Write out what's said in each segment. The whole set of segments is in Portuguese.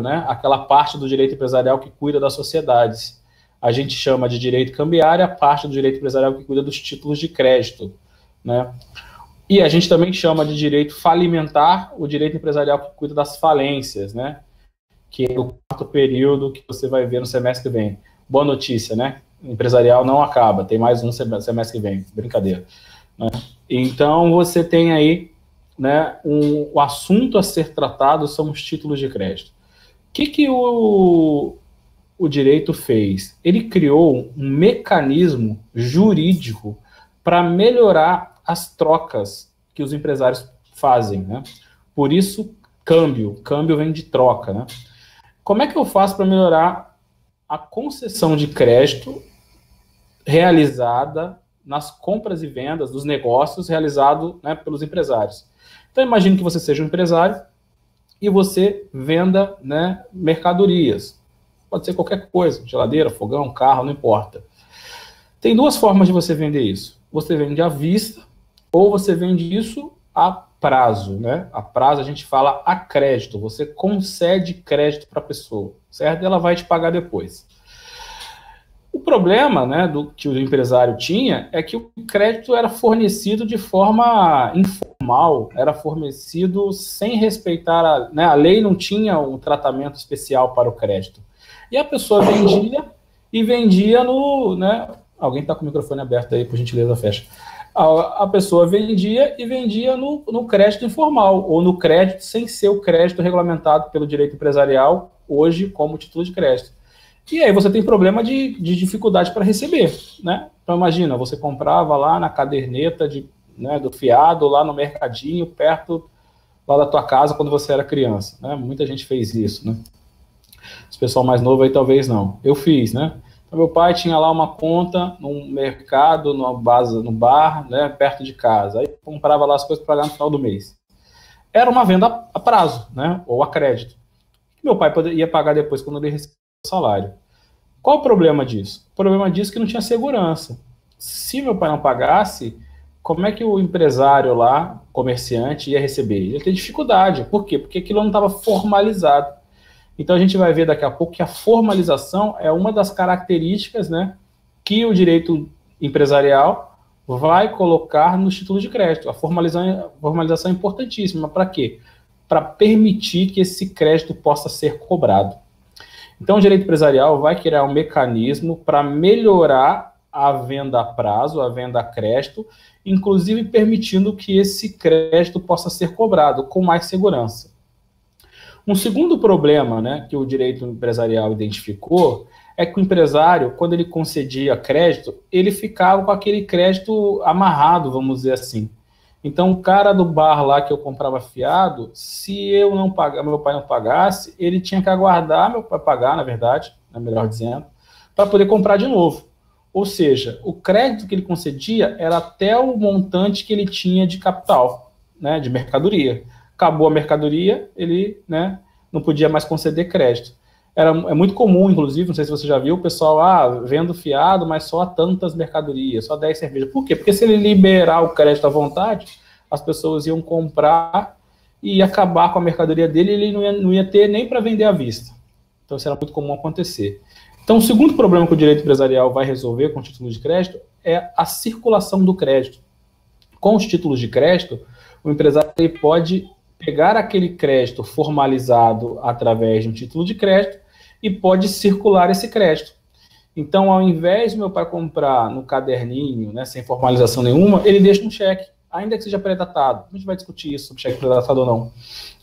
né, aquela parte do direito empresarial que cuida das sociedades. A gente chama de direito cambiário a parte do direito empresarial que cuida dos títulos de crédito, né? E a gente também chama de direito falimentar o direito empresarial que cuida das falências, né? Que é o quarto período que você vai ver no semestre que vem. Boa notícia, né? O empresarial não acaba, tem mais um semestre que vem, brincadeira, né? Então, você tem aí, né, o assunto a ser tratado são os títulos de crédito. O que o direito fez? Ele criou um mecanismo jurídico para melhorar as trocas que os empresários fazem, né? Por isso, câmbio vem de troca, né? Como é que eu faço para melhorar a concessão de crédito realizada nas compras e vendas dos negócios realizados, né, pelos empresários? Então, imagine que você seja um empresário e você venda, né, mercadorias. Pode ser qualquer coisa, geladeira, fogão, carro, não importa. Tem duas formas de você vender isso. Você vende à vista ou você vende isso a prazo, né? A prazo a gente fala a crédito. Você concede crédito para a pessoa, certo? Ela vai te pagar depois. O problema, né, que o empresário tinha é que o crédito era fornecido de forma informal, era fornecido sem respeitar né, a lei não tinha um tratamento especial para o crédito. E a pessoa vendia no... Né, alguém está com o microfone aberto aí, por gentileza, fecha. A pessoa vendia no crédito informal, ou no crédito sem ser o crédito regulamentado pelo direito empresarial, hoje como título de crédito. E aí você tem problema de dificuldade para receber, né? Então imagina, você comprava lá na caderneta né, do fiado, lá no mercadinho, perto lá da tua casa, quando você era criança, né? Muita gente fez isso, né? Esse pessoal mais novo aí talvez não. Eu fiz, né? Então, meu pai tinha lá uma conta num mercado, no bar, né, perto de casa. Aí comprava lá as coisas para pagar no final do mês. Era uma venda a prazo, né? Ou a crédito. Meu pai ia pagar depois quando ele recebia o salário. Qual o problema disso? O problema disso é que não tinha segurança. Se meu pai não pagasse, como é que o empresário lá, comerciante, ia receber? Ele ia ter dificuldade. Por quê? Porque aquilo não estava formalizado. Então a gente vai ver daqui a pouco que a formalização é uma das características, né, que o direito empresarial vai colocar nos títulos de crédito. A formalização é importantíssima. Para quê? Para permitir que esse crédito possa ser cobrado. Então, o direito empresarial vai criar um mecanismo para melhorar a venda a prazo, a venda a crédito, inclusive permitindo que esse crédito possa ser cobrado com mais segurança. Um segundo problema, né, que o direito empresarial identificou é que o empresário, quando ele concedia crédito, ele ficava com aquele crédito amarrado, vamos dizer assim. Então, o cara do bar lá que eu comprava fiado, se eu não pagar, meu pai não pagasse, ele tinha que aguardar meu pai pagar, na verdade, né, melhor dizendo, para poder comprar de novo. Ou seja, o crédito que ele concedia era até o montante que ele tinha de capital, né, de mercadoria. Acabou a mercadoria, ele, né, não podia mais conceder crédito. É muito comum, inclusive, não sei se você já viu, o pessoal, vendo fiado, mas só tantas mercadorias, só 10 cervejas. Por quê? Porque se ele liberar o crédito à vontade, as pessoas iam comprar e ia acabar com a mercadoria dele e ele não ia ter nem para vender à vista. Então, isso era muito comum acontecer. Então, o segundo problema que o direito empresarial vai resolver com títulos de crédito é a circulação do crédito. Com os títulos de crédito, o empresário pode pegar aquele crédito formalizado através de um título de crédito e pode circular esse crédito. Então, ao invés de meu pai comprar no caderninho, né, sem formalização nenhuma, ele deixa um cheque, ainda que seja pré-datado. A gente vai discutir isso, sobre cheque pré-datado ou não.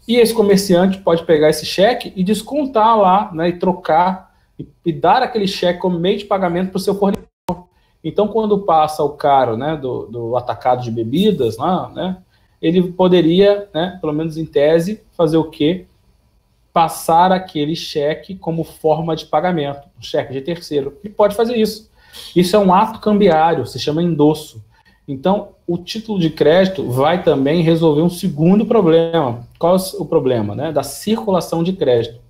E esse comerciante pode pegar esse cheque e descontar lá, né, e trocar, e dar aquele cheque como meio de pagamento para o seu fornecedor. Então, quando passa o cara, né, do atacado de bebidas, né, ele poderia, né, pelo menos em tese, fazer o quê? Passar aquele cheque como forma de pagamento, um cheque de terceiro. Ele pode fazer isso. Isso é um ato cambiário, se chama endosso. Então, o título de crédito vai também resolver um segundo problema. Qual é o problema? Né? Da circulação de crédito.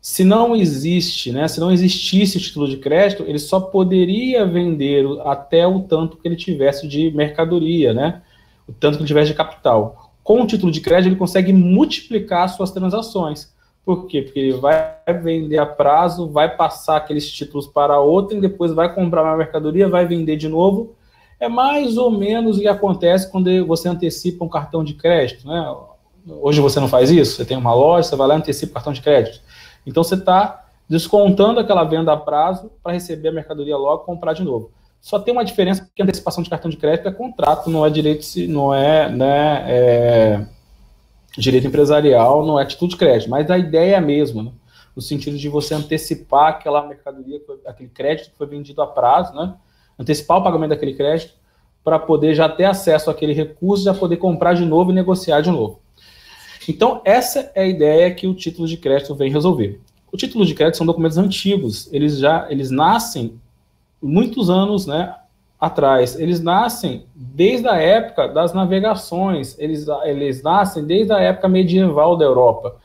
Se não existe, né, se não existisse o título de crédito, ele só poderia vender até o tanto que ele tivesse de mercadoria, né? O tanto que ele tivesse de capital. Com o título de crédito, ele consegue multiplicar as suas transações. Por quê? Porque ele vai vender a prazo, vai passar aqueles títulos para outra e depois vai comprar uma mercadoria, vai vender de novo. É mais ou menos o que acontece quando você antecipa um cartão de crédito, né? Hoje você não faz isso? Você tem uma loja, você vai lá e antecipa o cartão de crédito. Então você está descontando aquela venda a prazo para receber a mercadoria logo e comprar de novo. Só tem uma diferença, porque a antecipação de cartão de crédito é contrato, não é direito, não é, né, direito empresarial, não é título de crédito, mas a ideia é a mesma, né? No sentido de você antecipar aquela mercadoria, aquele crédito que foi vendido a prazo, né? Antecipar o pagamento daquele crédito para poder já ter acesso àquele recurso, já poder comprar de novo e negociar de novo. Então, essa é a ideia que o título de crédito vem resolver. O título de crédito são documentos antigos, eles nascem muitos anos, né, atrás. Eles nascem desde a época das navegações, eles nascem desde a época medieval da Europa,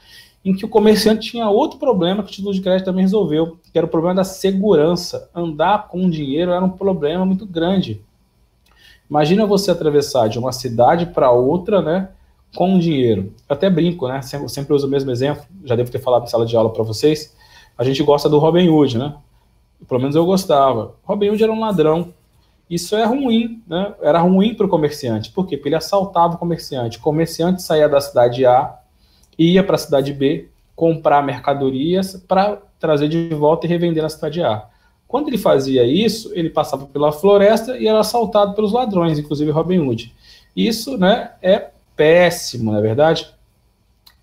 em que o comerciante tinha outro problema que o título de crédito também resolveu, que era o problema da segurança. Andar com dinheiro era um problema muito grande. Imagina você atravessar de uma cidade para outra, né, com dinheiro. Eu até brinco, né, sempre uso o mesmo exemplo, já devo ter falado em sala de aula para vocês, a gente gosta do Robin Hood, né? Pelo menos eu gostava. Robin Hood era um ladrão. Isso é ruim, né? Era ruim para o comerciante. Por quê? Porque ele assaltava o comerciante. O comerciante saía da cidade A, ia para a cidade B, comprar mercadorias para trazer de volta e revender na cidade A. Quando ele fazia isso, ele passava pela floresta e era assaltado pelos ladrões, inclusive Robin Hood. Isso, né, é péssimo, não é verdade?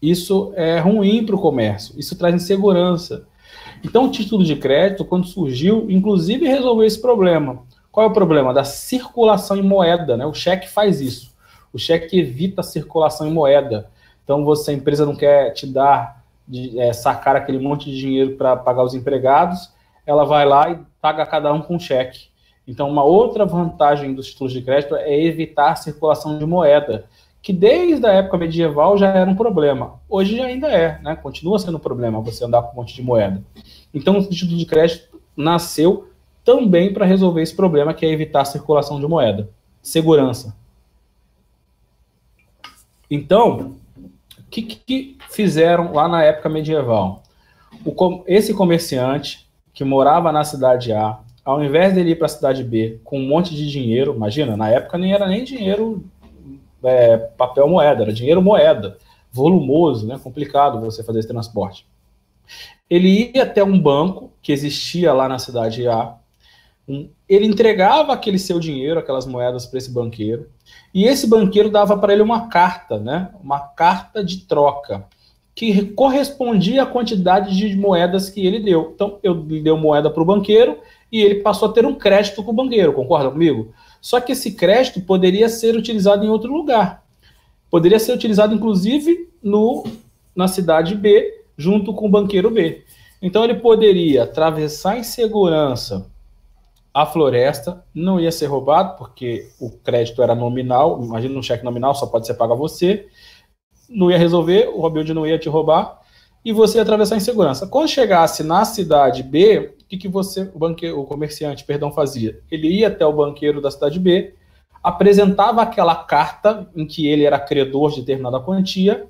Isso é ruim para o comércio. Isso traz insegurança. Então, o título de crédito, quando surgiu, inclusive resolveu esse problema. Qual é o problema? Da circulação em moeda, né? O cheque faz isso. O cheque evita a circulação em moeda. Então, a empresa não quer te dar, sacar aquele monte de dinheiro para pagar os empregados, ela vai lá e paga cada um com cheque. Então, uma outra vantagem dos títulos de crédito é evitar a circulação de moeda, que desde a época medieval já era um problema. Hoje ainda é, né? Continua sendo um problema você andar com um monte de moeda. Então, o título de crédito nasceu também para resolver esse problema, que é evitar a circulação de moeda. Segurança. Então, o que fizeram lá na época medieval? Esse comerciante que morava na cidade A, ao invés dele ir para a cidade B com um monte de dinheiro, imagina, na época nem era nem dinheiro papel moeda, era dinheiro moeda, volumoso, né, complicado você fazer esse transporte. Ele ia até um banco que existia lá na cidade A, ele entregava aquele seu dinheiro, aquelas moedas para esse banqueiro, e esse banqueiro dava para ele uma carta, né, uma carta de troca, que correspondia à quantidade de moedas que ele deu. Então, ele deu moeda para o banqueiro e ele passou a ter um crédito com o banqueiro, concorda comigo? Só que esse crédito poderia ser utilizado em outro lugar. Poderia ser utilizado, inclusive, na cidade B, junto com o banqueiro B. Então, ele poderia atravessar em segurança a floresta, não ia ser roubado, porque o crédito era nominal, imagina um cheque nominal, só pode ser pago a você, não ia resolver, o Robin Hood não ia te roubar, e você ia atravessar em segurança. Quando chegasse na cidade B, o que o comerciante, fazia? Ele ia até o banqueiro da cidade B, apresentava aquela carta em que ele era credor de determinada quantia,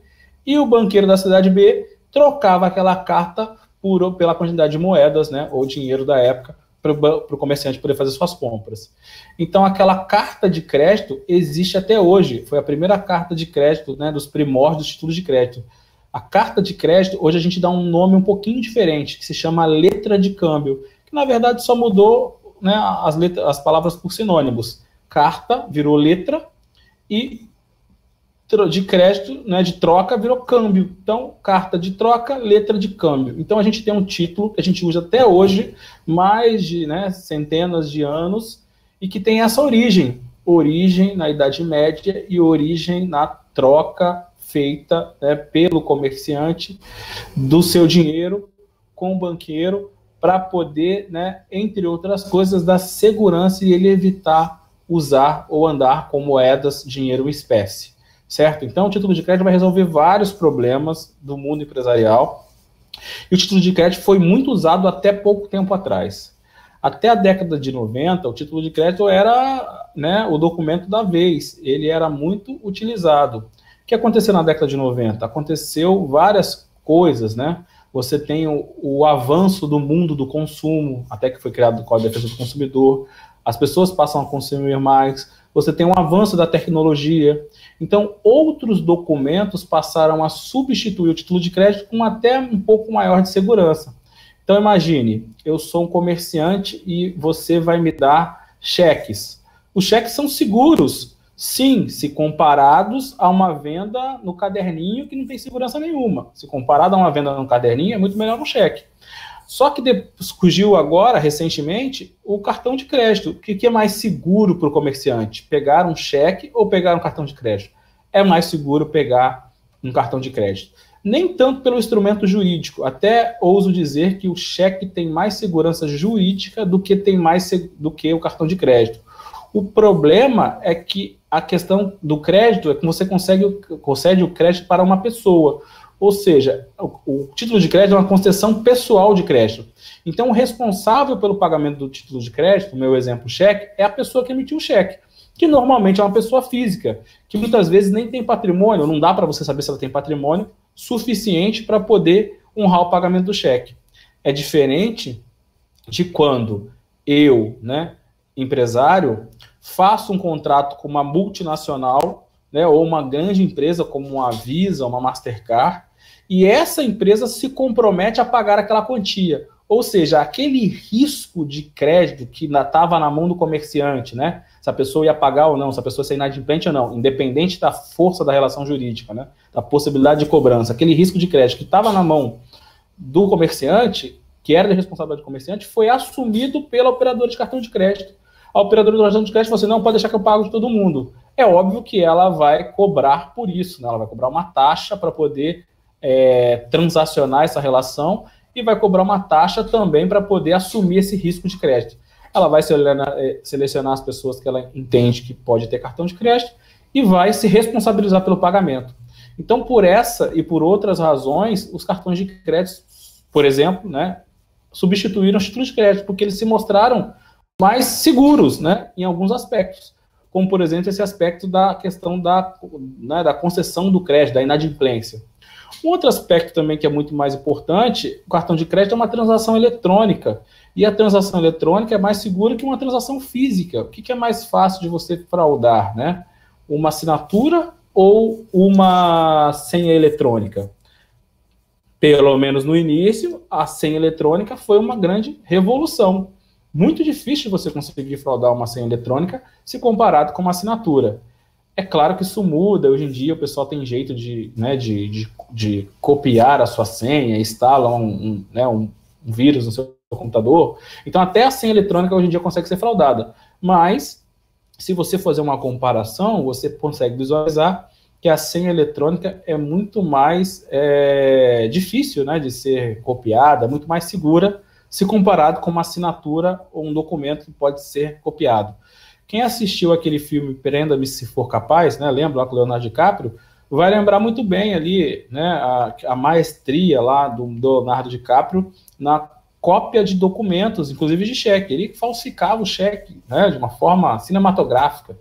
e o banqueiro da cidade B trocava aquela carta pela quantidade de moedas, né, ou dinheiro da época, para o comerciante poder fazer suas compras. Então, aquela carta de crédito existe até hoje. Foi a primeira carta de crédito, né, dos primórdios dos títulos de crédito. A carta de crédito, hoje a gente dá um nome um pouquinho diferente, que se chama letra de câmbio, que na verdade só mudou, né, as palavras por sinônimos. Carta virou letra e de crédito, né, de troca, virou câmbio. Então, carta de troca, letra de câmbio. Então, a gente tem um título que a gente usa até hoje, mais de, né, centenas de anos, e que tem essa origem. Origem na Idade Média e origem na troca feita, né, pelo comerciante do seu dinheiro com o banqueiro para poder, né, entre outras coisas, dar segurança e ele evitar usar ou andar com moedas, dinheiro em espécie. Certo? Então, o título de crédito vai resolver vários problemas do mundo empresarial. E o título de crédito foi muito usado até pouco tempo atrás. Até a década de 90, o título de crédito era, né, o documento da vez. Ele era muito utilizado. O que aconteceu na década de 90? Aconteceu várias coisas, né? Você tem o avanço do mundo do consumo, até que foi criado o Código de Defesa do Consumidor, as pessoas passam a consumir mais, você tem um avanço da tecnologia. Então, outros documentos passaram a substituir o título de crédito com até um pouco maior de segurança. Então, imagine, eu sou um comerciante e você vai me dar cheques. Os cheques são seguros, sim, se comparados a uma venda no caderninho que não tem segurança nenhuma. Se comparado a uma venda no caderninho, é muito melhor um cheque. Só que surgiu agora, recentemente, o cartão de crédito. O que é mais seguro para o comerciante? Pegar um cheque ou pegar um cartão de crédito? É mais seguro pegar um cartão de crédito. Nem tanto pelo instrumento jurídico. Até ouso dizer que o cheque tem mais segurança jurídica do que o cartão de crédito. O problema é que a questão do crédito é que você concede o crédito para uma pessoa. Ou seja, o título de crédito é uma concessão pessoal de crédito. Então, o responsável pelo pagamento do título de crédito, no meu exemplo, cheque, é a pessoa que emitiu o cheque, que normalmente é uma pessoa física, que muitas vezes nem tem patrimônio, não dá para você saber se ela tem patrimônio suficiente para poder honrar o pagamento do cheque. É diferente de quando eu, né, empresário, faço um contrato com uma multinacional, né, ou uma grande empresa como uma Visa, uma Mastercard, e essa empresa se compromete a pagar aquela quantia. Ou seja, aquele risco de crédito que estava na mão do comerciante, né, se a pessoa ia pagar ou não, se a pessoa ia ser inadimplente ou não, independente da força da relação jurídica, né, da possibilidade de cobrança, aquele risco de crédito que estava na mão do comerciante, que era de responsabilidade do comerciante, foi assumido pela operadora de cartão de crédito. A operadora de cartão de crédito falou assim, não, pode deixar que eu pago de todo mundo. É óbvio que ela vai cobrar por isso, né? Ela vai cobrar uma taxa para poder transacionar essa relação e vai cobrar uma taxa também para poder assumir esse risco de crédito. Ela vai selecionar as pessoas que ela entende que pode ter cartão de crédito e vai se responsabilizar pelo pagamento. Então, por essa e por outras razões, os cartões de crédito, por exemplo, né, substituíram os títulos de crédito, porque eles se mostraram mais seguros, né, em alguns aspectos, como, por exemplo, esse aspecto da questão da concessão do crédito, da inadimplência. Um outro aspecto também que é muito mais importante, o cartão de crédito é uma transação eletrônica, e a transação eletrônica é mais segura que uma transação física. O que é mais fácil de você fraudar, né? Uma assinatura ou uma senha eletrônica? Pelo menos no início, a senha eletrônica foi uma grande revolução. Muito difícil você conseguir fraudar uma senha eletrônica se comparado com uma assinatura. É claro que isso muda, hoje em dia o pessoal tem jeito de copiar a sua senha, instala um vírus no seu computador, então até a senha eletrônica hoje em dia consegue ser fraudada. Mas, se você fazer uma comparação, você consegue visualizar que a senha eletrônica é muito mais difícil, né, de ser copiada, muito mais segura, se comparado com uma assinatura ou um documento que pode ser copiado. Quem assistiu aquele filme Prenda-me se for capaz, né, lembra lá com o Leonardo DiCaprio, vai lembrar muito bem ali, né, a maestria lá do Leonardo DiCaprio na cópia de documentos, inclusive de cheque. Ele falsificava o cheque, né, de uma forma cinematográfica.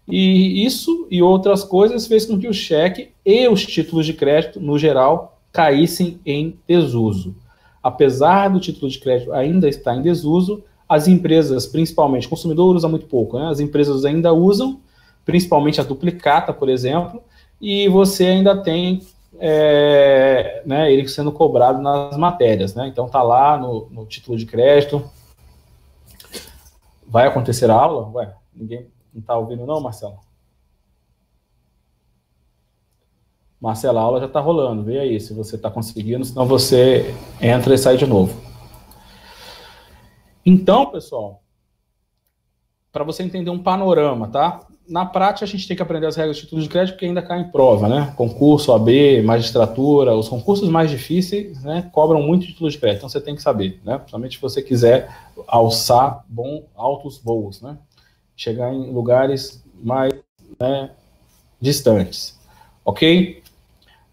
E isso e outras coisas fez com que o cheque e os títulos de crédito, no geral, caíssem em desuso. Apesar do título de crédito ainda estar em desuso, as empresas, principalmente, o consumidor usa muito pouco, né? As empresas ainda usam, principalmente a duplicata, por exemplo, e você ainda tem ele sendo cobrado nas matérias, né? Então tá lá no título de crédito. Vai acontecer a aula? Ué, ninguém não está ouvindo não, Marcelo? Marcelo, a aula já está rolando, vê aí se você está conseguindo, senão você entra e sai de novo. Então, pessoal, para você entender um panorama, tá? Na prática, a gente tem que aprender as regras de título de crédito, porque ainda cai em prova, né? Concurso, OAB, magistratura, os concursos mais difíceis, né, cobram muito título de crédito, então você tem que saber, né? Principalmente se você quiser alçar altos voos, né? Chegar em lugares mais, né, distantes, ok?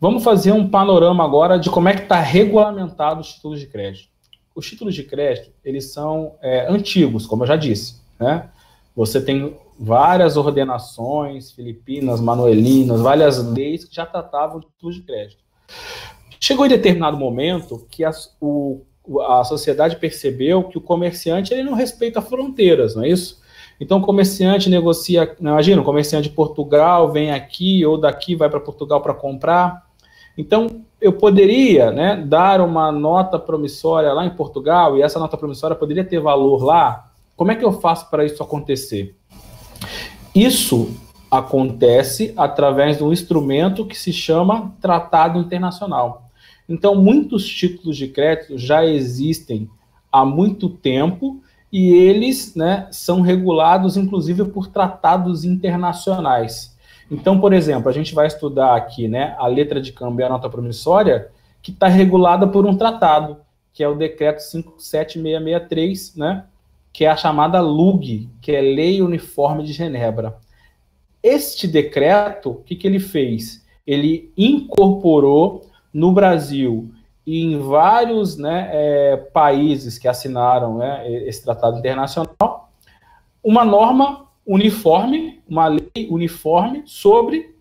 Vamos fazer um panorama agora de como é que está regulamentado os títulos de crédito. Os títulos de crédito, eles são antigos, como eu já disse, né? Você tem várias ordenações filipinas, manuelinas, várias leis que já tratavam de títulos de crédito. Chegou em determinado momento que a sociedade percebeu que o comerciante ele não respeita fronteiras, não é isso? Então o comerciante negocia, imagina, o comerciante de Portugal vem aqui ou daqui vai para Portugal para comprar. Então eu poderia, né, dar uma nota promissória lá em Portugal e essa nota promissória poderia ter valor lá. Como é que eu faço para isso acontecer? Isso acontece através de um instrumento que se chama Tratado Internacional. Então, muitos títulos de crédito já existem há muito tempo e eles, né, são regulados, inclusive, por tratados internacionais. Então, por exemplo, a gente vai estudar aqui, né, a letra de câmbio e a nota promissória, que está regulada por um tratado, que é o Decreto 57663, né, que é a chamada LUG, que é Lei Uniforme de Genebra. Este decreto, o que ele fez? Ele incorporou no Brasil e em vários, né, países que assinaram, né, esse tratado internacional, uma norma uniforme, uma lei uniforme sobre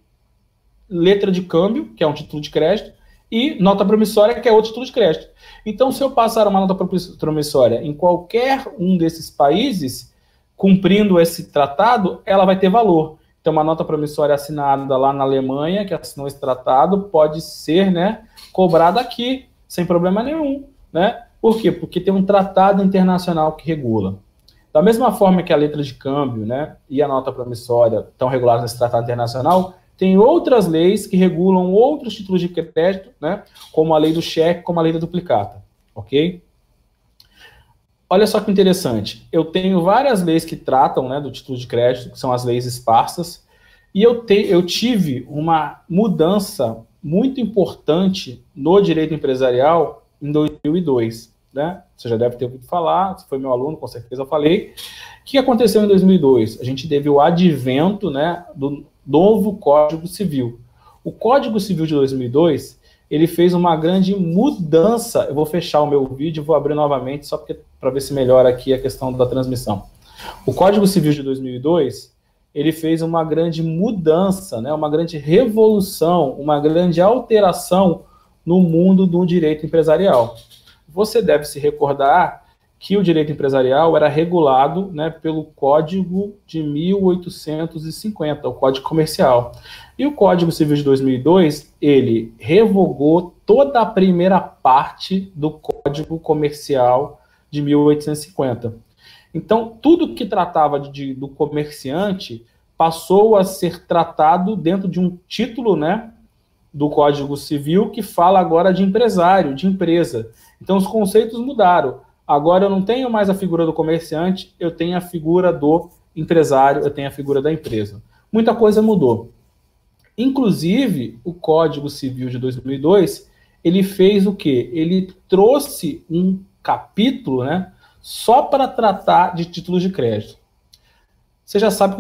letra de câmbio, que é um título de crédito, e nota promissória, que é outro título de crédito. Então, se eu passar uma nota promissória em qualquer um desses países, cumprindo esse tratado, ela vai ter valor. Então, uma nota promissória assinada lá na Alemanha, que assinou esse tratado, pode ser, né, cobrada aqui, sem problema nenhum. Né? Por quê? Porque tem um tratado internacional que regula. Da mesma forma que a letra de câmbio, né, e a nota promissória estão reguladas nesse tratado internacional, tem outras leis que regulam outros títulos de crédito, né, como a lei do cheque, como a lei da duplicata. Ok? Olha só que interessante. Eu tenho várias leis que tratam, né, do título de crédito, que são as leis esparsas, e eu tive uma mudança muito importante no direito empresarial em 2002. Né? Você já deve ter ouvido falar, se foi meu aluno, com certeza eu falei. O que aconteceu em 2002? A gente teve o advento, né, do novo Código Civil. O Código Civil de 2002, ele fez uma grande mudança. Eu vou fechar o meu vídeo e vou abrir novamente, só para ver se melhora aqui a questão da transmissão. O Código Civil de 2002, ele fez uma grande mudança, né, uma grande revolução, uma grande alteração no mundo do direito empresarial. Você deve se recordar que o direito empresarial era regulado, né, pelo Código de 1850, o Código Comercial. E o Código Civil de 2002, ele revogou toda a primeira parte do Código Comercial de 1850. Então, tudo que tratava do comerciante passou a ser tratado dentro de um título, né, do Código Civil que fala agora de empresário, de empresa. Então, os conceitos mudaram. Agora, eu não tenho mais a figura do comerciante, eu tenho a figura do empresário, eu tenho a figura da empresa. Muita coisa mudou. Inclusive, o Código Civil de 2002, ele fez o quê? Ele trouxe um capítulo, né, só para tratar de títulos de crédito. Você já sabe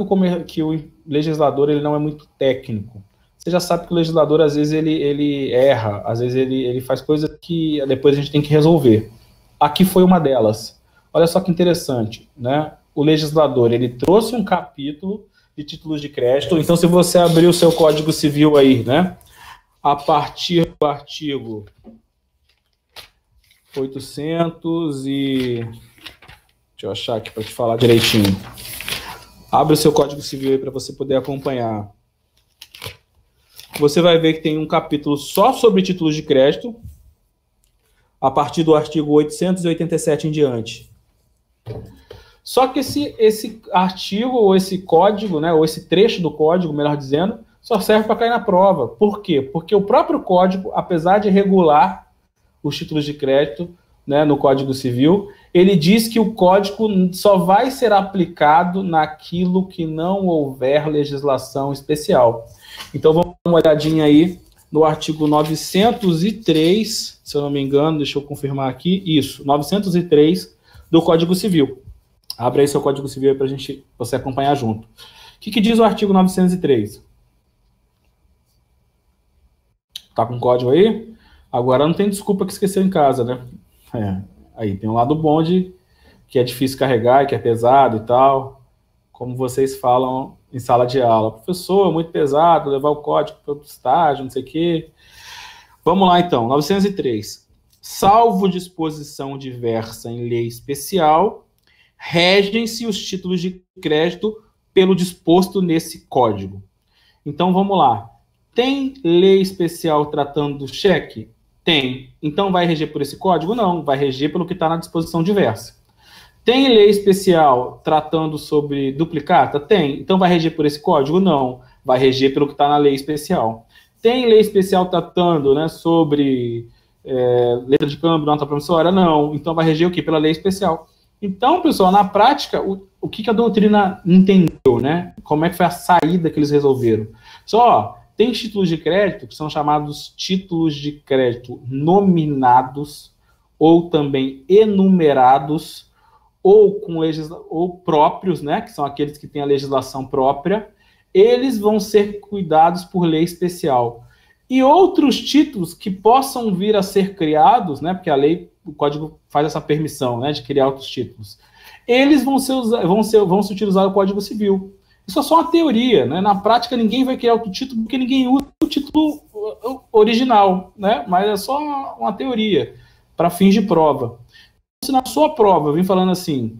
que o legislador ele não é muito técnico. Você já sabe que o legislador, às vezes, ele erra, às vezes ele faz coisas que depois a gente tem que resolver. Aqui foi uma delas. Olha só que interessante, né? O legislador, ele trouxe um capítulo de títulos de crédito. Então, se você abrir o seu Código Civil aí, né, a partir do artigo 800 e... Deixa eu achar aqui para te falar direitinho. Abre o seu Código Civil aí para você poder acompanhar. Você vai ver que tem um capítulo só sobre títulos de crédito, a partir do artigo 887 em diante. Só que esse artigo, ou esse código, né, ou esse trecho do código, melhor dizendo, só serve para cair na prova. Por quê? Porque o próprio código, apesar de regular os títulos de crédito, né, no Código Civil, ele diz que o código só vai ser aplicado naquilo que não houver legislação especial. Então, vamos dar uma olhadinha aí no artigo 903, se eu não me engano, deixa eu confirmar aqui, isso, 903 do Código Civil. Abre aí seu Código Civil para você acompanhar junto. O que diz o artigo 903? Tá com o código aí? Agora não tem desculpa que esqueceu em casa, né? Aí tem um lado bom que é difícil carregar, que é pesado e tal, como vocês falam em sala de aula. Professor, é muito pesado levar o código para o estágio, não sei o quê. Vamos lá, então. 903. Salvo disposição diversa em lei especial, regem-se os títulos de crédito pelo disposto nesse código. Então, vamos lá. Tem lei especial tratando do cheque? Tem. Então, vai reger por esse código? Não. Vai reger pelo que está na disposição diversa. Tem lei especial tratando sobre duplicata? Tem. Então, vai reger por esse código? Não. Vai reger pelo que está na lei especial. Tem lei especial tratando, né, sobre letra de câmbio, nota promissória? Não. Então, vai reger o quê? Pela lei especial. Então, pessoal, na prática, o que a doutrina entendeu, né? Como é que foi a saída que eles resolveram? Só, tem títulos de crédito que são chamados títulos de crédito nominados ou também enumerados ou ou próprios, né? Que são aqueles que têm a legislação própria. Eles vão ser cuidados por lei especial. E outros títulos que possam vir a ser criados, né? Porque a lei, o código faz essa permissão, né, de criar outros títulos. Eles vão se utilizar o Código Civil. Isso é só uma teoria, né? Na prática, ninguém vai criar outro título porque ninguém usa o título original, né? Mas é só uma teoria para fins de prova. Se na sua prova eu vim falando assim,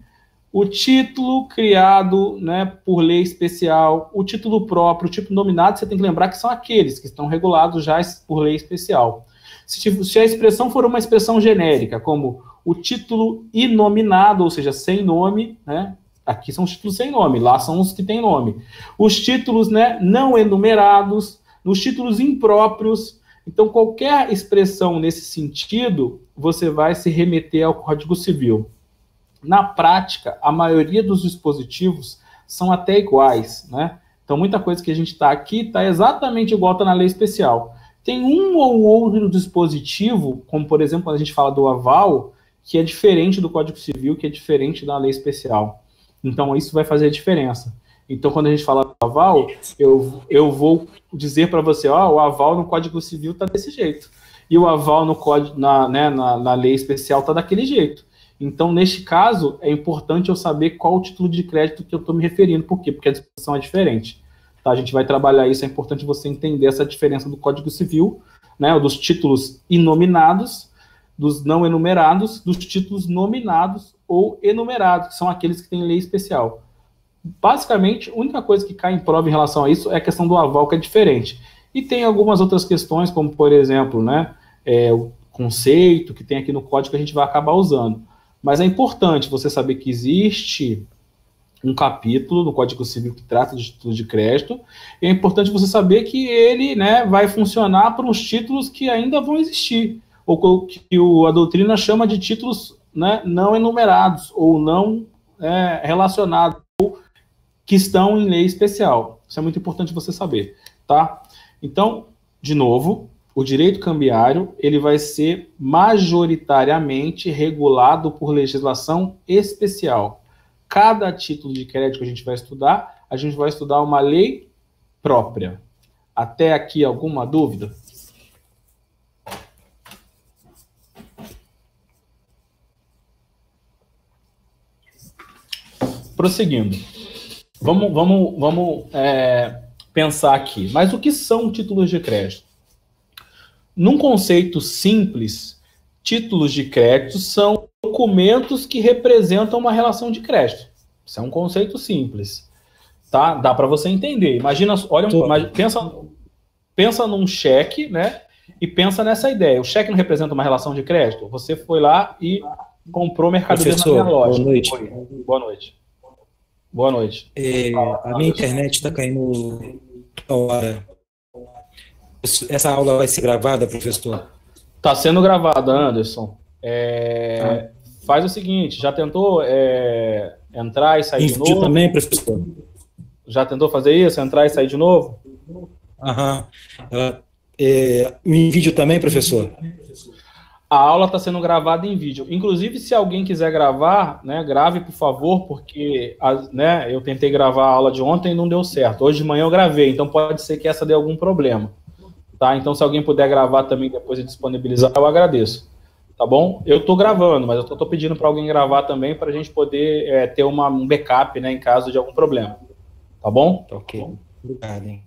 o título criado, né, por lei especial, o título próprio, o título nominado, você tem que lembrar que são aqueles que estão regulados já por lei especial. Se a expressão for uma expressão genérica, como o título inominado, ou seja, sem nome, né? Aqui são os títulos sem nome, lá são os que têm nome. Os títulos, né, não enumerados, os títulos impróprios. Então, qualquer expressão nesse sentido, você vai se remeter ao Código Civil. Na prática, a maioria dos dispositivos são até iguais, né? Então, muita coisa que a gente está aqui está exatamente igual está na lei especial. Tem um ou outro dispositivo, como, por exemplo, quando a gente fala do aval, que é diferente do Código Civil, que é diferente da lei especial. Então, isso vai fazer a diferença. Então, quando a gente fala do aval, eu vou dizer para você, ó, o aval no Código Civil está desse jeito. E o aval no código, na lei especial está daquele jeito. Então, neste caso, é importante eu saber qual o título de crédito que eu estou me referindo. Por quê? Porque a disposição é diferente. Tá? A gente vai trabalhar isso, é importante você entender essa diferença do Código Civil, né, dos títulos inominados, dos não enumerados, dos títulos nominados ou enumerados, que são aqueles que têm lei especial. Basicamente, a única coisa que cai em prova em relação a isso é a questão do aval, que é diferente. E tem algumas outras questões, como, por exemplo, né, o conceito que tem aqui no código que a gente vai acabar usando. Mas é importante você saber que existe um capítulo no Código Civil que trata de títulos de crédito, e é importante você saber que ele, né, vai funcionar para os títulos que ainda vão existir, ou que a doutrina chama de títulos, né, não enumerados, ou não relacionados, ou que estão em lei especial. Isso é muito importante você saber, tá? Então, de novo, o direito cambiário ele vai ser majoritariamente regulado por legislação especial. Cada título de crédito que a gente vai estudar uma lei própria. Até aqui alguma dúvida? Prosseguindo. Vamos pensar aqui. Mas o que são títulos de crédito? Num conceito simples, títulos de crédito são documentos que representam uma relação de crédito. Isso é um conceito simples, tá? Dá para você entender. Imagina, pensa num cheque, né? E pensa nessa ideia. O cheque não representa uma relação de crédito? Você foi lá e comprou mercadoria na minha loja. Boa noite. Boa noite. Boa noite. A minha internet está caindo toda hora. Essa aula vai ser gravada, professor? Está sendo gravada, Anderson. Faz o seguinte, já tentou entrar e sair de novo? Também, professor? Já tentou fazer isso? Entrar e sair de novo? Aham. Em vídeo também, professor? A aula está sendo gravada em vídeo. Inclusive, se alguém quiser gravar, né, grave, por favor, porque né, eu tentei gravar a aula de ontem e não deu certo. Hoje de manhã eu gravei, então pode ser que essa dê algum problema. Tá? Então, se alguém puder gravar também depois e disponibilizar, eu agradeço. Tá bom? Eu estou gravando, mas eu estou pedindo para alguém gravar também para a gente poder ter um backup, né, em caso de algum problema. Tá bom? Ok. Obrigado, hein?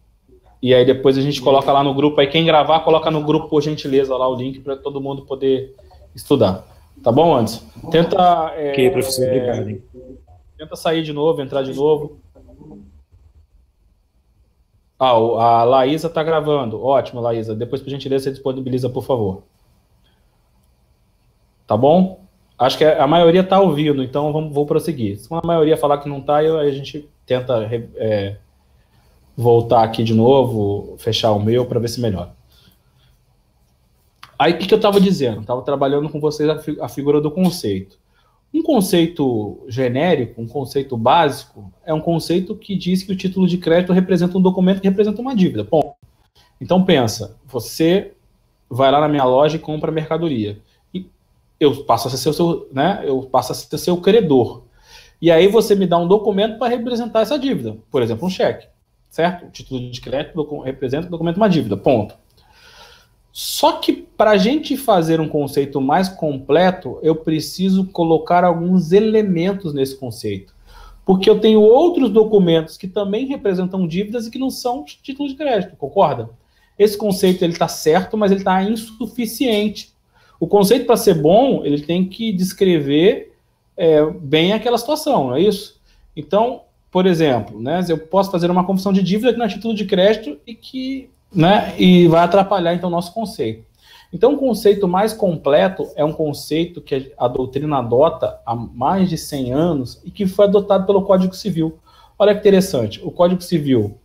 E aí depois a gente coloca lá no grupo, aí quem gravar, coloca no grupo, por gentileza, lá o link para todo mundo poder estudar. Tá bom, Anderson? Tenta... Ok, professor, obrigado. Hein? Tenta sair de novo, entrar de novo. A Laísa está gravando. Ótimo, Laísa. Depois, por gentileza, você disponibiliza, por favor. Tá bom? Acho que a maioria está ouvindo, então vou prosseguir. Se a maioria falar que não está, aí a gente tenta voltar aqui de novo, fechar o meu para ver se melhora. Aí, o que eu estava dizendo? Estava trabalhando com vocês a figura do conceito. Um conceito genérico, um conceito básico, é um conceito que diz que o título de crédito representa um documento que representa uma dívida. Bom, então pensa, você vai lá na minha loja e compra mercadoria. E eu passo a ser seu credor. E aí você me dá um documento para representar essa dívida. Por exemplo, um cheque. Certo? O título de crédito representa um documento, uma dívida. Ponto. Só que para a gente fazer um conceito mais completo, eu preciso colocar alguns elementos nesse conceito. Porque eu tenho outros documentos que também representam dívidas e que não são títulos de crédito, concorda? Esse conceito está certo, mas ele está insuficiente. O conceito, para ser bom, ele tem que descrever bem aquela situação, não é isso? Então, por exemplo, né, eu posso fazer uma confissão de dívida que não é título de crédito e vai atrapalhar, então, o nosso conceito. Então, o conceito mais completo é um conceito que a doutrina adota há mais de 100 anos e que foi adotado pelo Código Civil. Olha que interessante, o Código Civil,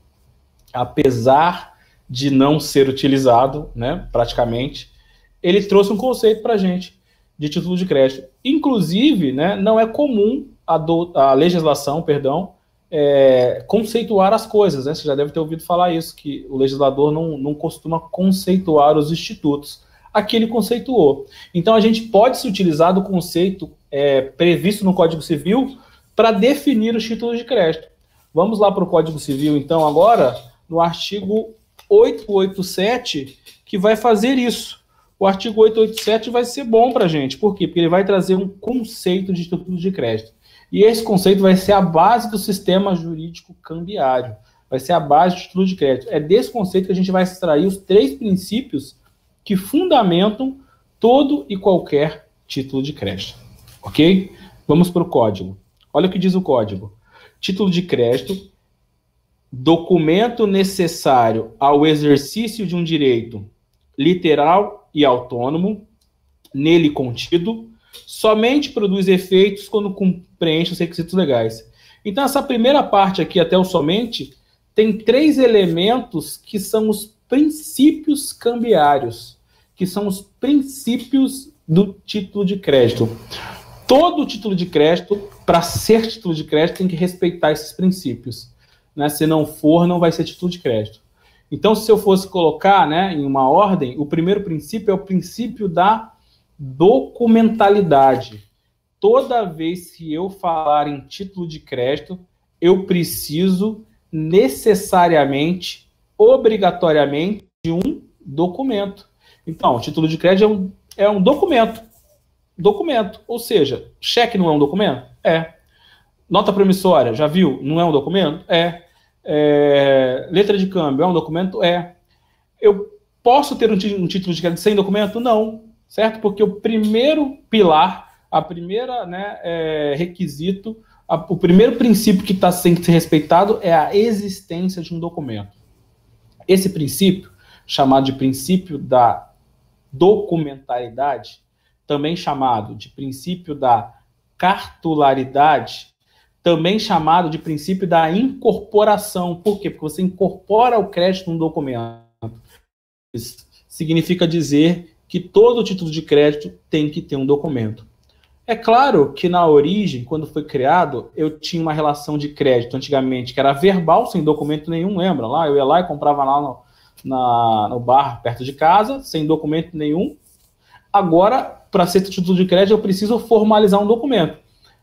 apesar de não ser utilizado, né, praticamente, ele trouxe um conceito para a gente de título de crédito. Inclusive, né, não é comum a legislação, conceituar as coisas, né? Você já deve ter ouvido falar isso, que o legislador não costuma conceituar os institutos. Aqui ele conceituou. Então a gente pode se utilizar do conceito previsto no Código Civil para definir os títulos de crédito. Vamos lá para o Código Civil, então, agora, no artigo 887, que vai fazer isso. O artigo 887 vai ser bom para a gente. Por quê? Porque ele vai trazer um conceito de título de crédito. E esse conceito vai ser a base do sistema jurídico cambiário. Vai ser a base do título de crédito. É desse conceito que a gente vai extrair os 3 princípios que fundamentam todo e qualquer título de crédito. Ok? Vamos para o código. Olha o que diz o código. Título de crédito, documento necessário ao exercício de um direito literal e autônomo, nele contido, somente produz efeitos quando preenche os requisitos legais. Então, essa primeira parte aqui, até o somente, tem 3 elementos que são os princípios cambiários, que são os princípios do título de crédito. Todo título de crédito, para ser título de crédito, tem que respeitar esses princípios. Né? Se não for, não vai ser título de crédito. Então, se eu fosse colocar, né, em uma ordem, o primeiro princípio é o princípio da documentalidade. Toda vez que eu falar em título de crédito, eu preciso necessariamente, obrigatoriamente, de um documento. Então, o título de crédito é um documento. Documento. Ou seja, cheque não é um documento? É. Nota promissória, já viu? Não é um documento? É. Letra de câmbio é um documento? É. Eu posso ter um título de crédito sem documento? Não. Certo? Porque o primeiro pilar, a primeira requisito, o primeiro princípio que tem que ser respeitado é a existência de um documento. Esse princípio, chamado de princípio da documentalidade, também chamado de princípio da cartularidade, também chamado de princípio da incorporação. Por quê? Porque você incorpora o crédito num documento. Isso significa dizer que todo título de crédito tem que ter um documento. É claro que na origem, quando foi criado, eu tinha uma relação de crédito antigamente, que era verbal, sem documento nenhum, lembra? Lá, eu ia lá e comprava lá no bar perto de casa, sem documento nenhum. Agora, para ser título de crédito, eu preciso formalizar um documento.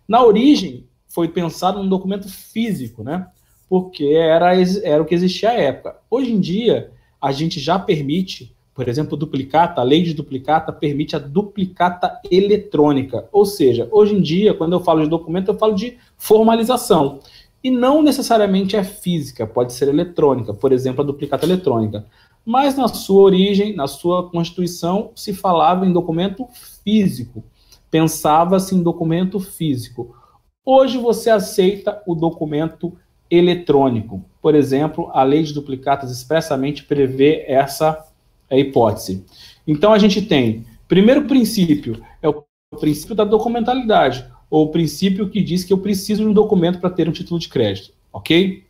Na origem, foi pensado num documento físico, né? Porque era o que existia à época. Hoje em dia, a gente já permite, por exemplo, duplicata, a lei de duplicata permite a duplicata eletrônica. Ou seja, hoje em dia, quando eu falo de documento, eu falo de formalização. E não necessariamente é física, pode ser eletrônica, por exemplo, a duplicata eletrônica. Mas na sua origem, na sua constituição, se falava em documento físico, pensava-se em documento físico. Hoje você aceita o documento eletrônico. Por exemplo, a lei de duplicatas expressamente prevê essa hipótese. Então a gente tem, primeiro princípio, é o princípio da documentalidade, ou o princípio que diz que eu preciso de um documento para ter um título de crédito, ok?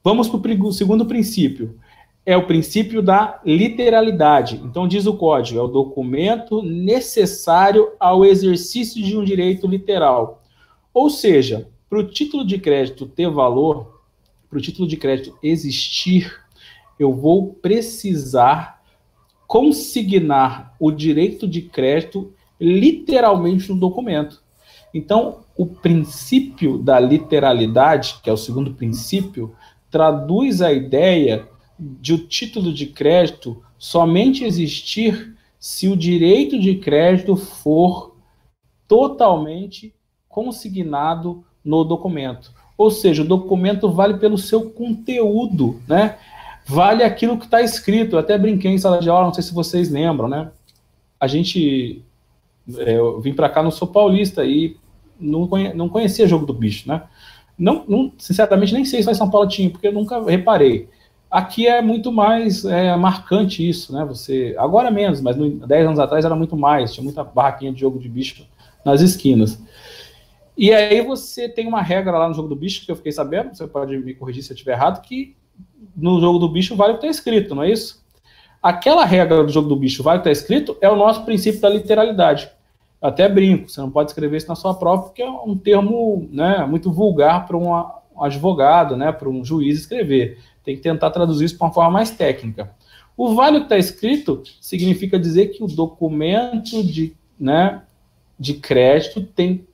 Vamos para o segundo princípio, é o princípio da literalidade. Então diz o código, é o documento necessário ao exercício de um direito literal. Ou seja, para o título de crédito ter valor, para o título de crédito existir, eu vou precisar consignar o direito de crédito literalmente no documento. Então, o princípio da literalidade, que é o segundo princípio, traduz a ideia de o título de crédito somente existir se o direito de crédito for totalmente consignado no documento. Ou seja, o documento vale pelo seu conteúdo, né? Vale aquilo que está escrito. Eu até brinquei em sala de aula, não sei se vocês lembram, né? Eu vim para cá, não sou paulista e não conhecia Jogo do Bicho, né? Sinceramente, nem sei se lá em São Paulo tinha, porque eu nunca reparei. Aqui é muito mais marcante isso, né? Agora menos, mas 10 anos atrás era muito mais, tinha muita barraquinha de Jogo de Bicho nas esquinas. E aí você tem uma regra lá no Jogo do Bicho, que eu fiquei sabendo, você pode me corrigir se eu estiver errado, que no Jogo do Bicho vale o que está escrito, não é isso? Aquela regra do Jogo do Bicho vale o que está escrito é o nosso princípio da literalidade. Eu até brinco, você não pode escrever isso na sua prova, porque é um termo, né, muito vulgar para um advogado, né, para um juiz escrever. Tem que tentar traduzir isso para uma forma mais técnica. O vale o que está escrito significa dizer que o documento de crédito tem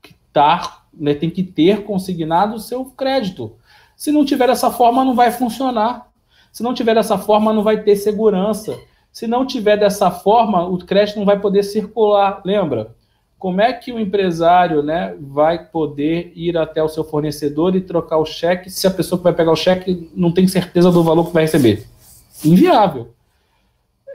que ter consignado o seu crédito. Se não tiver dessa forma, não vai funcionar. Se não tiver dessa forma, não vai ter segurança. Se não tiver dessa forma, o crédito não vai poder circular. Lembra? Como é que o empresário, né, vai poder ir até o seu fornecedor e trocar o cheque se a pessoa que vai pegar o cheque não tem certeza do valor que vai receber? Inviável.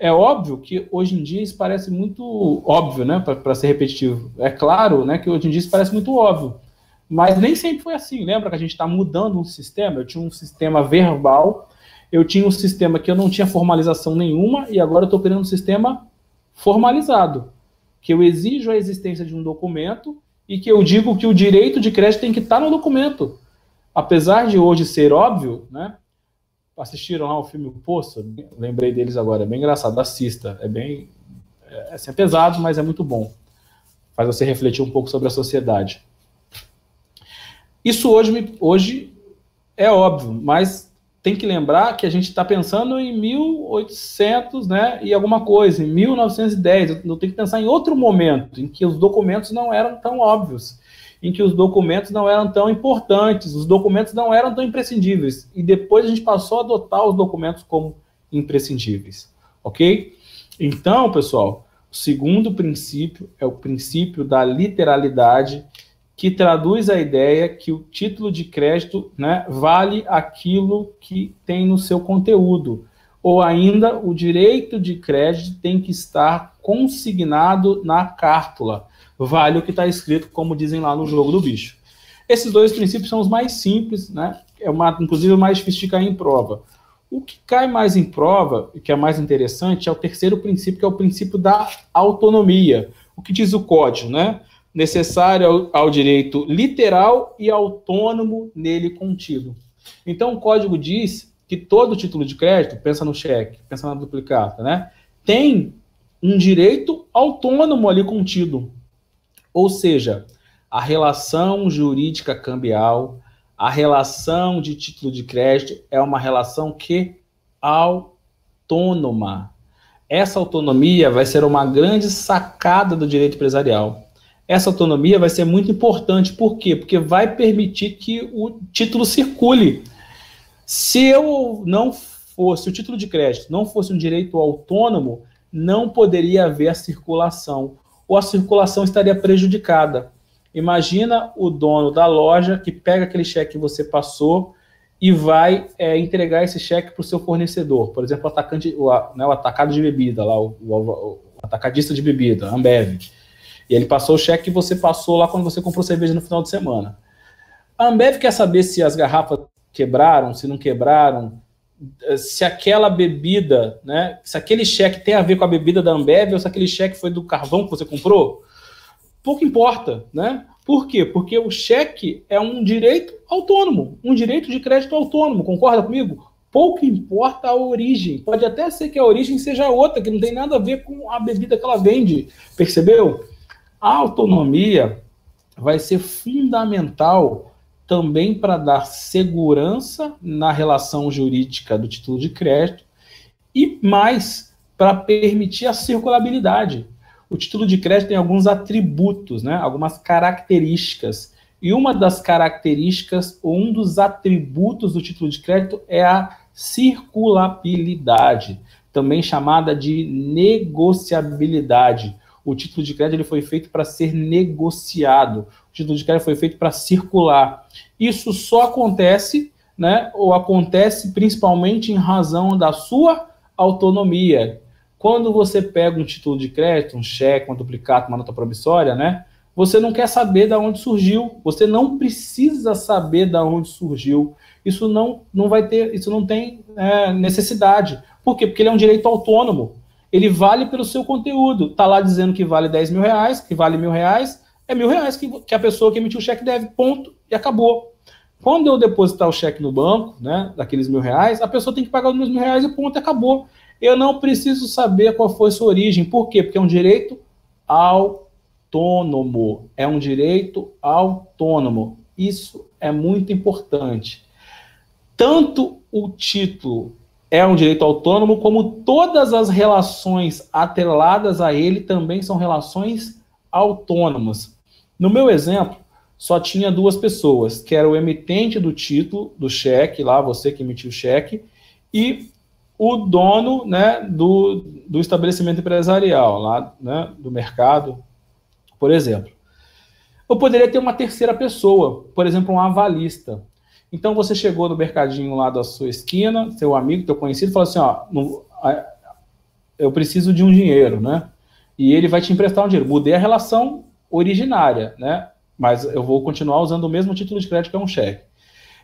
É óbvio que hoje em dia isso parece muito óbvio, né, para ser repetitivo. É claro, né, que hoje em dia isso parece muito óbvio, mas nem sempre foi assim. Lembra que a gente está mudando um sistema? Eu tinha um sistema verbal, eu tinha um sistema que eu não tinha formalização nenhuma e agora eu estou criando um sistema formalizado, que eu exijo a existência de um documento e que eu digo que o direito de crédito tem que estar no documento. Apesar de hoje ser óbvio, né? Assistiram lá o filme O Poço? Lembrei deles agora, é bem engraçado, assista. É pesado, mas é muito bom. Faz você refletir um pouco sobre a sociedade. Isso hoje é óbvio, mas tem que lembrar que a gente está pensando em 1800, né, e alguma coisa, em 1910. Eu tenho que pensar em outro momento, em que os documentos não eram tão óbvios, em que os documentos não eram tão importantes, os documentos não eram tão imprescindíveis. E depois a gente passou a adotar os documentos como imprescindíveis. Ok? Então, pessoal, o segundo princípio é o princípio da literalidade, que traduz a ideia que o título de crédito, né, vale aquilo que tem no seu conteúdo. Ou ainda, o direito de crédito tem que estar consignado na cártula. Vale o que está escrito, como dizem lá no Jogo do Bicho. Esses dois princípios são os mais simples, né? Inclusive o mais difícil de cair em prova. O que cai mais em prova, e que é mais interessante, é o terceiro princípio, que é o princípio da autonomia. O que diz o código, né? Necessário ao direito literal e autônomo nele contido. Então, o código diz que todo título de crédito, pensa no cheque, pensa na duplicata, né? Tem um direito autônomo ali contido. Ou seja, a relação jurídica cambial, a relação de título de crédito é uma relação que autônoma. Essa autonomia vai ser uma grande sacada do direito empresarial. Essa autonomia vai ser muito importante. Por quê? Porque vai permitir que o título circule. Se o título de crédito não fosse um direito autônomo, não poderia haver a circulação, ou a circulação estaria prejudicada. Imagina o dono da loja que pega aquele cheque que você passou e vai entregar esse cheque para o seu fornecedor. Por exemplo, o atacado de bebida, lá, o atacadista de bebida, Ambev. E ele passou o cheque que você passou lá quando você comprou cerveja no final de semana. A Ambev quer saber se as garrafas quebraram, se não quebraram, se aquela bebida, né, se aquele cheque tem a ver com a bebida da Ambev ou se aquele cheque foi do carvão que você comprou. Pouco importa, né? Por quê? Porque o cheque é um direito autônomo, um direito de crédito autônomo, concorda comigo? Pouco importa a origem. Pode até ser que a origem seja outra, que não tem nada a ver com a bebida que ela vende, percebeu? A autonomia vai ser fundamental também para dar segurança na relação jurídica do título de crédito e mais para permitir a circulabilidade. O título de crédito tem alguns atributos, né, algumas características. E uma das características, ou um dos atributos do título de crédito é a circulabilidade, também chamada de negociabilidade. O título de crédito ele foi feito para ser negociado. O título de crédito foi feito para circular. Isso só acontece, né, ou acontece principalmente em razão da sua autonomia. Quando você pega um título de crédito, um cheque, um duplicado, uma nota promissória, né, você não quer saber de onde surgiu. Você não precisa saber de onde surgiu. Isso não vai ter, isso não tem necessidade. Por quê? Porque ele é um direito autônomo. Ele vale pelo seu conteúdo. Está lá dizendo que vale 10 mil reais, que vale R$1.000, é R$1.000 que a pessoa que emitiu o cheque deve, ponto, e acabou. Quando eu depositar o cheque no banco, né, daqueles R$1.000, a pessoa tem que pagar os meus R$1.000 e ponto, e acabou. Eu não preciso saber qual foi sua origem. Por quê? Porque é um direito autônomo. É um direito autônomo. Isso é muito importante. Tanto o título é um direito autônomo, como todas as relações atreladas a ele também são relações autônomas. No meu exemplo, só tinha duas pessoas, que era o emitente do título, do cheque, lá você que emitiu o cheque, e o dono, né, do estabelecimento empresarial, lá, né, do mercado, por exemplo. Eu poderia ter uma terceira pessoa, por exemplo, um avalista. Então você chegou no mercadinho lá da sua esquina, seu amigo, teu conhecido, falou assim, ó, eu preciso de um dinheiro, né? E ele vai te emprestar um dinheiro. Mudei a relação originária, né? Mas eu vou continuar usando o mesmo título de crédito que é um cheque.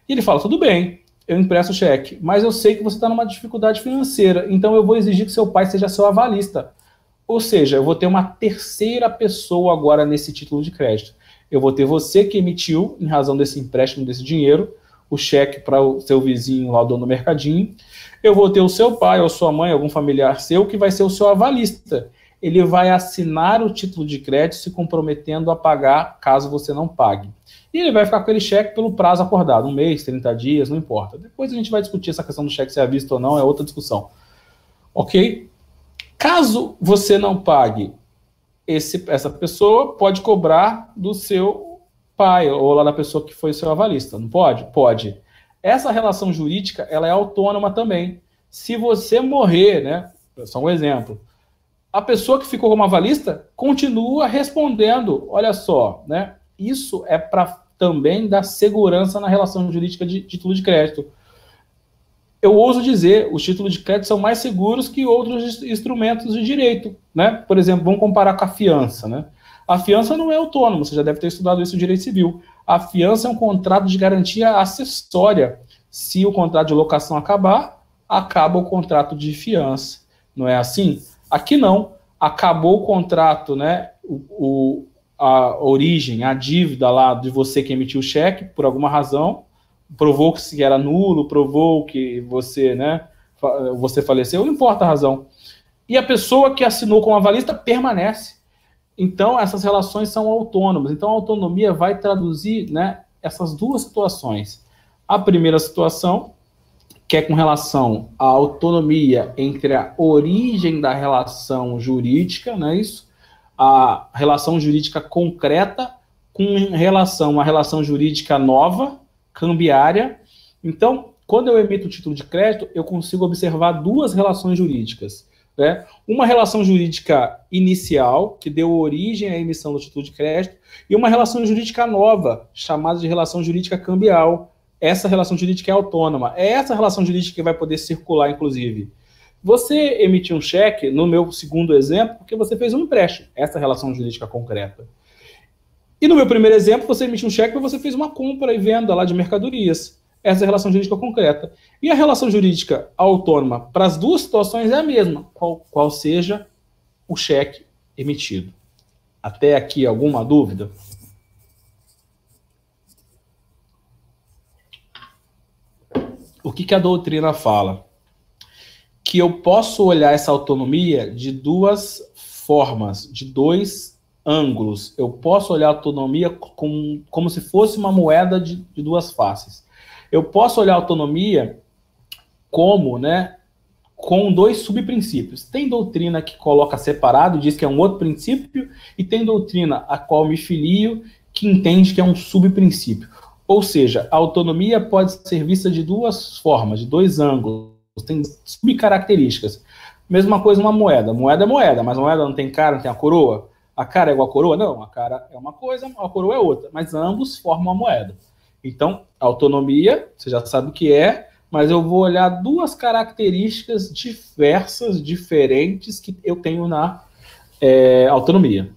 E ele fala, tudo bem, eu empresto o cheque, mas eu sei que você está numa dificuldade financeira, então eu vou exigir que seu pai seja seu avalista. Ou seja, eu vou ter uma terceira pessoa agora nesse título de crédito. Eu vou ter você que emitiu, em razão desse empréstimo, desse dinheiro, o cheque para o seu vizinho lá, o dono do mercadinho. Eu vou ter o seu pai ou sua mãe, algum familiar seu, que vai ser o seu avalista. Ele vai assinar o título de crédito se comprometendo a pagar caso você não pague. E ele vai ficar com aquele cheque pelo prazo acordado, 1 mês, 30 dias, não importa. Depois a gente vai discutir essa questão do cheque ser à vista ou não, é outra discussão. Ok? Caso você não pague, essa pessoa pode cobrar do seu pai ou lá da pessoa que foi seu avalista. Não pode? Pode. Essa relação jurídica, ela é autônoma também. Se você morrer, né, só um exemplo, a pessoa que ficou como avalista continua respondendo. Olha só, né? Isso é para também dar segurança na relação jurídica de título de crédito. Eu ouso dizer, os títulos de crédito são mais seguros que outros instrumentos de direito, né? Por exemplo, vamos comparar com a fiança, né? A fiança não é autônoma, você já deve ter estudado isso no direito civil. A fiança é um contrato de garantia acessória. Se o contrato de locação acabar, acaba o contrato de fiança. Não é assim? Aqui não. Acabou o contrato, né? A origem, a dívida lá de você que emitiu o cheque, por alguma razão, provou que era nulo, provou que você, né, você faleceu, não importa a razão. E a pessoa que assinou como avalista permanece. Então, essas relações são autônomas. Então, a autonomia vai traduzir, né, essas duas situações. A primeira situação, que é com relação à autonomia entre a origem da relação jurídica, não é isso? A relação jurídica concreta com relação à relação jurídica nova, cambiária. Então, quando eu emito o título de crédito, eu consigo observar duas relações jurídicas. né? Uma relação jurídica inicial, que deu origem à emissão do título de crédito, e uma relação jurídica nova, chamada de relação jurídica cambial. Essa relação jurídica é autônoma. É essa relação jurídica que vai poder circular, inclusive. Você emitiu um cheque, no meu segundo exemplo, porque você fez um empréstimo, essa relação jurídica concreta. E no meu primeiro exemplo, você emitiu um cheque porque você fez uma compra e venda lá de mercadorias. Essa é a relação jurídica concreta. E a relação jurídica autônoma para as duas situações é a mesma, qual seja o cheque emitido. Até aqui, alguma dúvida? O que a doutrina fala? Que eu posso olhar essa autonomia de duas formas, de dois ângulos. Eu posso olhar a autonomia como se fosse uma moeda de duas faces. Eu posso olhar a autonomia como, né, com dois subprincípios. Tem doutrina que coloca separado, diz que é um outro princípio, e tem doutrina a qual me filio, que entende que é um subprincípio. Ou seja, a autonomia pode ser vista de duas formas, de dois ângulos, tem subcaracterísticas. Mesma coisa uma moeda. Moeda é moeda, mas a moeda não tem cara, não tem a coroa. A cara é igual a coroa? Não, a cara é uma coisa, a coroa é outra, mas ambos formam a moeda. Então, autonomia, você já sabe o que é, mas eu vou olhar duas características diversas, diferentes, que eu tenho na autonomia.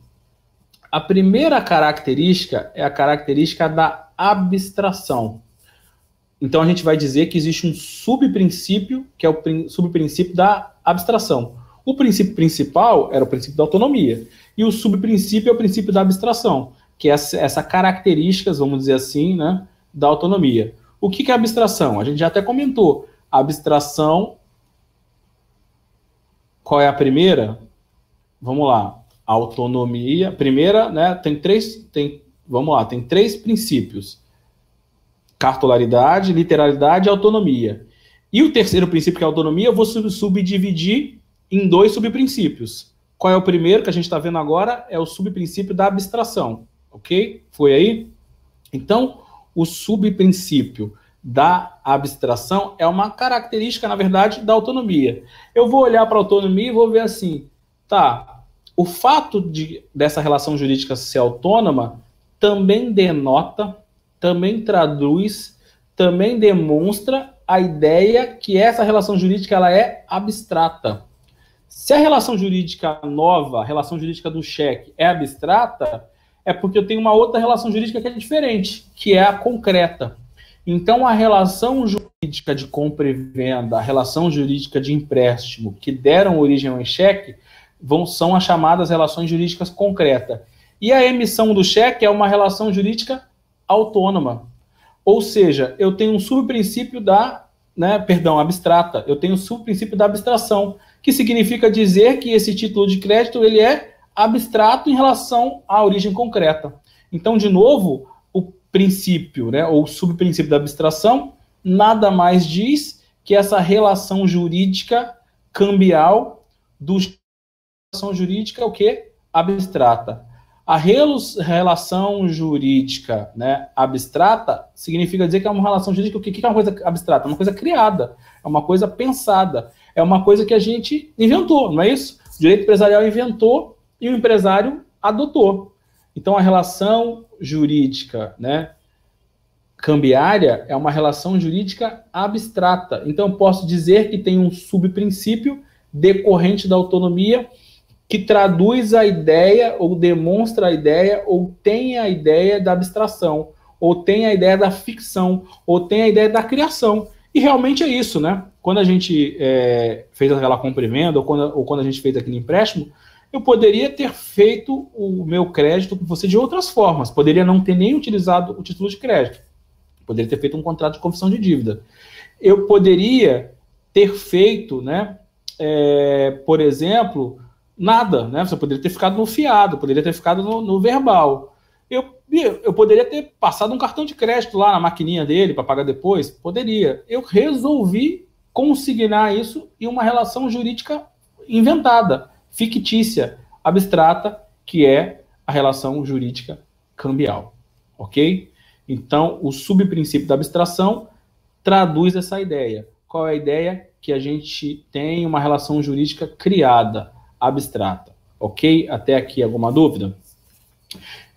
A primeira característica é a característica da abstração. Então, a gente vai dizer que existe um subprincípio, que é o subprincípio da abstração. O princípio principal era o princípio da autonomia, e o subprincípio é o princípio da abstração, que é essa característica, vamos dizer assim, né, da autonomia. O que é abstração? A gente já até comentou. A abstração, qual é a primeira? Vamos lá. A autonomia, primeira, né, tem três princípios. Cartularidade, literalidade e autonomia. E o terceiro princípio, que é a autonomia, eu vou subdividir em dois subprincípios. Qual é o primeiro que a gente está vendo agora? É o subprincípio da abstração. Ok? Foi aí? Então, o subprincípio da abstração é uma característica, na verdade, da autonomia. Eu vou olhar para a autonomia e vou ver assim, tá, o fato dessa relação jurídica ser autônoma também denota, também traduz, também demonstra a ideia que essa relação jurídica ela é abstrata. Se a relação jurídica nova, a relação jurídica do cheque, é abstrata, é porque eu tenho uma outra relação jurídica que é diferente, que é a concreta. Então, a relação jurídica de compra e venda, a relação jurídica de empréstimo, que deram origem ao cheque, são as chamadas relações jurídicas concretas. E a emissão do cheque é uma relação jurídica autônoma. Ou seja, eu tenho um subprincípio abstrata. Eu tenho um subprincípio da abstração, que significa dizer que esse título de crédito ele é abstrato em relação à origem concreta. Então, de novo, o princípio, né, ou subprincípio da abstração, nada mais diz que essa relação jurídica cambial do relação jurídica o quê? Abstrata. A relação jurídica, né, abstrata significa dizer que é uma relação jurídica. O que é uma coisa abstrata? É uma coisa criada, é uma coisa pensada, é uma coisa que a gente inventou, não é isso? O direito empresarial inventou e o empresário adotou. Então, a relação jurídica, né, cambiária é uma relação jurídica abstrata. Então, eu posso dizer que tem um subprincípio decorrente da autonomia que traduz a ideia, ou demonstra a ideia, ou tem a ideia da abstração, ou tem a ideia da ficção, ou tem a ideia da criação. E realmente é isso, né? Quando a gente fez aquela compra e venda, ou quando a gente fez aquele empréstimo, eu poderia ter feito o meu crédito com você de outras formas. Poderia não ter nem utilizado o título de crédito. Poderia ter feito um contrato de confissão de dívida. Eu poderia ter feito, né, por exemplo, nada, né? Você poderia ter ficado no fiado, poderia ter ficado no verbal. Eu poderia ter passado um cartão de crédito lá na maquininha dele para pagar depois? Poderia. Eu resolvi consignar isso em uma relação jurídica inventada, fictícia, abstrata, que é a relação jurídica cambial. Ok? Então, o subprincípio da abstração traduz essa ideia. qual é a ideia? Que a gente tem uma relação jurídica criada, abstrata. Ok? Até aqui, alguma dúvida?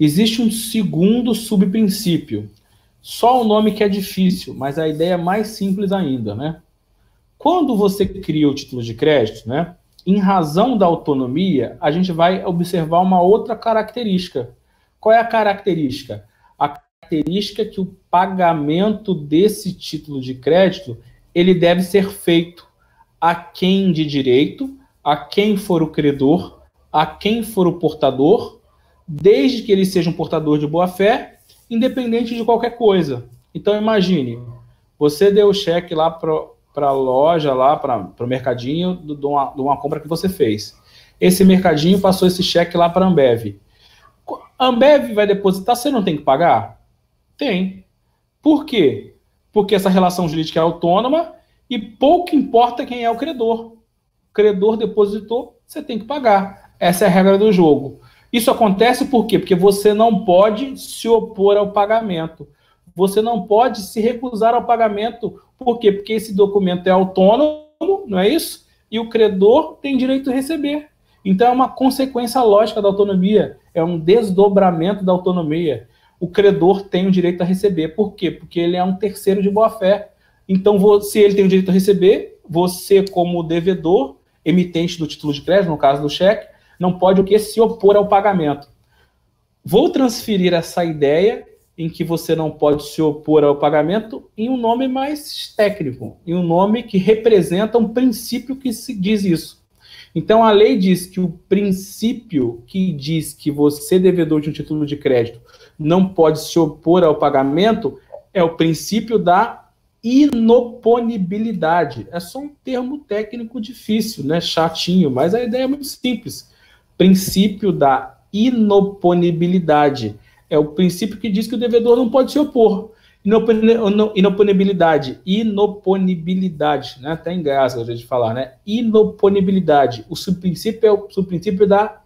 Existe um segundo subprincípio. Só o nome que é difícil, mas a ideia é mais simples ainda, né? Quando você cria o título de crédito, né, em razão da autonomia, a gente vai observar uma outra característica. Qual é a característica? A característica que o pagamento desse título de crédito, ele deve ser feito a quem de direito, a quem for o credor, a quem for o portador, desde que ele seja um portador de boa-fé, independente de qualquer coisa. Então, imagine, você deu o cheque lá para a loja, lá para o mercadinho, de uma compra que você fez. Esse mercadinho passou esse cheque lá para a Ambev. A Ambev vai depositar, você não tem que pagar? Tem. Por quê? Porque essa relação jurídica é autônoma e pouco importa quem é o credor. O credor depositou, você tem que pagar. Essa é a regra do jogo. Isso acontece por quê? Porque você não pode se opor ao pagamento. Você não pode se recusar ao pagamento. Por quê? Porque esse documento é autônomo, não é isso? E o credor tem direito a receber. Então é uma consequência lógica da autonomia. É um desdobramento da autonomia. O credor tem o direito a receber. Por quê? Porque ele é um terceiro de boa-fé. Então, se ele tem o direito a receber, você, como devedor, emitente do título de crédito, no caso do cheque, não pode o quê? Se opor ao pagamento. Vou transferir essa ideia em que você não pode se opor ao pagamento em um nome mais técnico, em um nome que representa um princípio que se diz isso. Então, a lei diz que o princípio que diz que você, devedor de um título de crédito, não pode se opor ao pagamento é o princípio da inoponibilidade. É só um termo técnico difícil, né? Chatinho, mas a ideia é muito simples. Princípio da inoponibilidade. É o princípio que diz que o devedor não pode se opor. Inoponibilidade, né? Até engasga a gente falar, né? Inoponibilidade. O subprincípio é o subprincípio da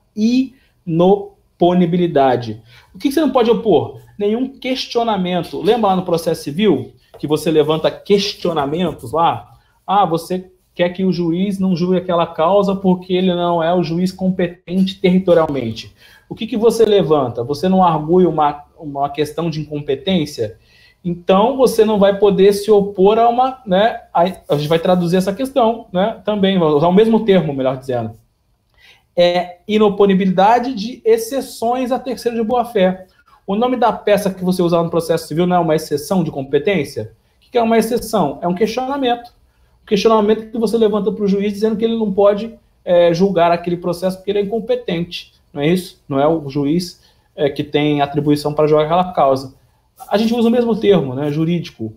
inoponibilidade. O que você não pode opor? Nenhum questionamento. Lembra lá no processo civil que você levanta questionamentos lá? Ah, você quer que o juiz não julgue aquela causa porque ele não é o juiz competente territorialmente. O que você levanta? Você não argui uma questão de incompetência? Então, você não vai poder se opor a uma... né, a gente vai traduzir essa questão, né, também, vou usar o mesmo termo, melhor dizendo. É inoponibilidade de exceções a terceiro de boa-fé. O nome da peça que você usar no processo civil não é uma exceção de competência? O que é uma exceção? É um questionamento. Um questionamento que você levanta para o juiz dizendo que ele não pode julgar aquele processo porque ele é incompetente. Não é isso? Não é o juiz que tem atribuição para julgar aquela causa. A gente usa o mesmo termo, né, jurídico.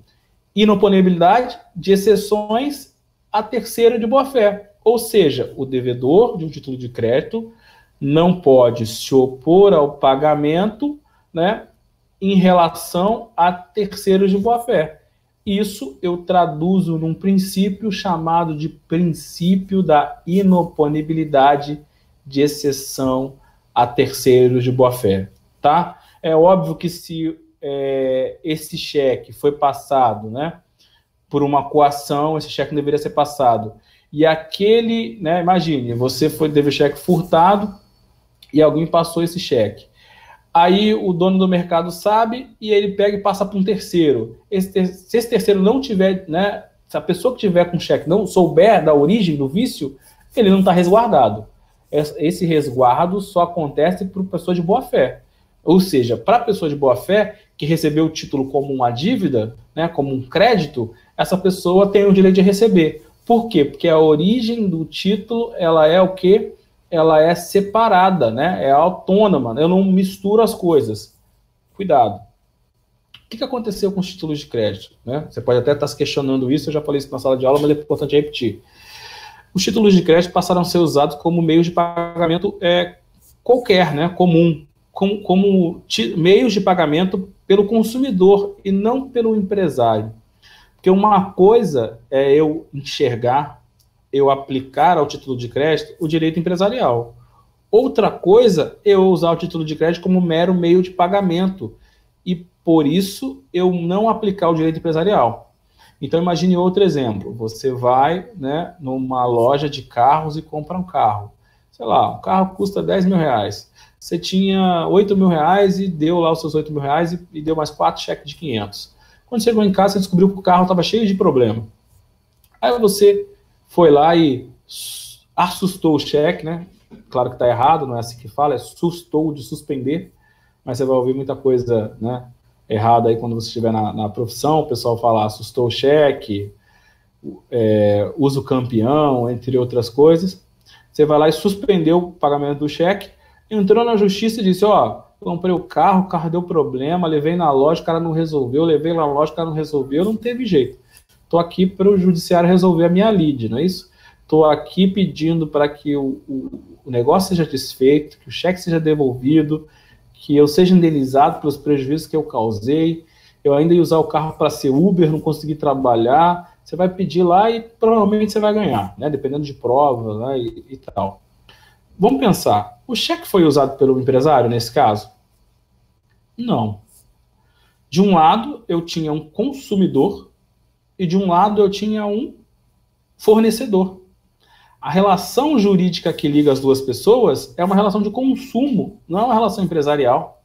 Inoponibilidade de exceções a terceiro de boa-fé. Ou seja, o devedor de um título de crédito não pode se opor ao pagamento, né, em relação a terceiros de boa-fé. Isso eu traduzo num princípio chamado de princípio da inoponibilidade de exceção a terceiros de boa-fé. Tá? É óbvio que se esse cheque foi passado, né, por uma coação, esse cheque não deveria ser passado. E aquele, né, imagine, você teve o cheque furtado e alguém passou esse cheque. Aí o dono do mercado sabe e ele pega e passa para um terceiro. Se esse terceiro não tiver, né, se a pessoa que tiver com o cheque não souber da origem do vício, ele não está resguardado. Esse resguardo só acontece para pessoa de boa-fé. Ou seja, para a pessoa de boa-fé que recebeu o título como uma dívida, né, como um crédito, essa pessoa tem o direito de receber. Por quê? Porque a origem do título, ela é o quê? Ela é separada, né? É autônoma. Eu não misturo as coisas. Cuidado. O que aconteceu com os títulos de crédito? Né? Você pode até estar se questionando isso, eu já falei isso na sala de aula, mas é importante repetir. Os títulos de crédito passaram a ser usados como meio de pagamento qualquer, né? Comum. Como meios de pagamento pelo consumidor e não pelo empresário. Porque uma coisa é eu enxergar, eu aplicar ao título de crédito o direito empresarial. Outra coisa é eu usar o título de crédito como mero meio de pagamento e, por isso, eu não aplicar o direito empresarial. Então, imagine outro exemplo. Você vai, né, numa loja de carros e compra um carro. Sei lá, um carro custa 10 mil reais. Você tinha 8 mil reais e deu lá os seus 8 mil reais e deu mais 4 cheques de 500. Quando chegou em casa, você descobriu que o carro estava cheio de problema. Aí você foi lá e assustou o cheque, né? Claro que está errado, não é assim que fala, é sustou de suspender, mas você vai ouvir muita coisa, né, errada aí quando você estiver na profissão, o pessoal fala assustou o cheque, uso campeão, entre outras coisas. Você vai lá e suspendeu o pagamento do cheque, entrou na justiça e disse, ó, comprei o carro deu problema, levei na loja, o cara não resolveu, levei na loja, o cara não resolveu, não teve jeito. Estou aqui para o judiciário resolver a minha lide, não é isso? Estou aqui pedindo para que o negócio seja desfeito, que o cheque seja devolvido, que eu seja indenizado pelos prejuízos que eu causei, eu ainda ia usar o carro para ser Uber, não consegui trabalhar, você vai pedir lá e provavelmente você vai ganhar, né? Dependendo de prova, né, e tal. Vamos pensar, o cheque foi usado pelo empresário nesse caso? Não. De um lado, eu tinha um consumidor e de um lado eu tinha um fornecedor. A relação jurídica que liga as duas pessoas é uma relação de consumo, não é uma relação empresarial.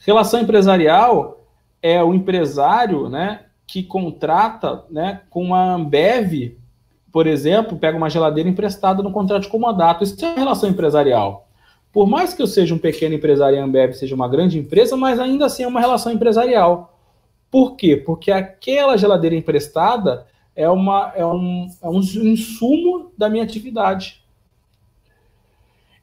Relação empresarial é o empresário, né, que contrata, né, com a Ambev, por exemplo, pega uma geladeira emprestada no contrato de comodato. Isso é uma relação empresarial. Por mais que eu seja um pequeno empresário e a Ambev seja uma grande empresa, mas ainda assim é uma relação empresarial. Por quê? Porque aquela geladeira emprestada é um insumo da minha atividade.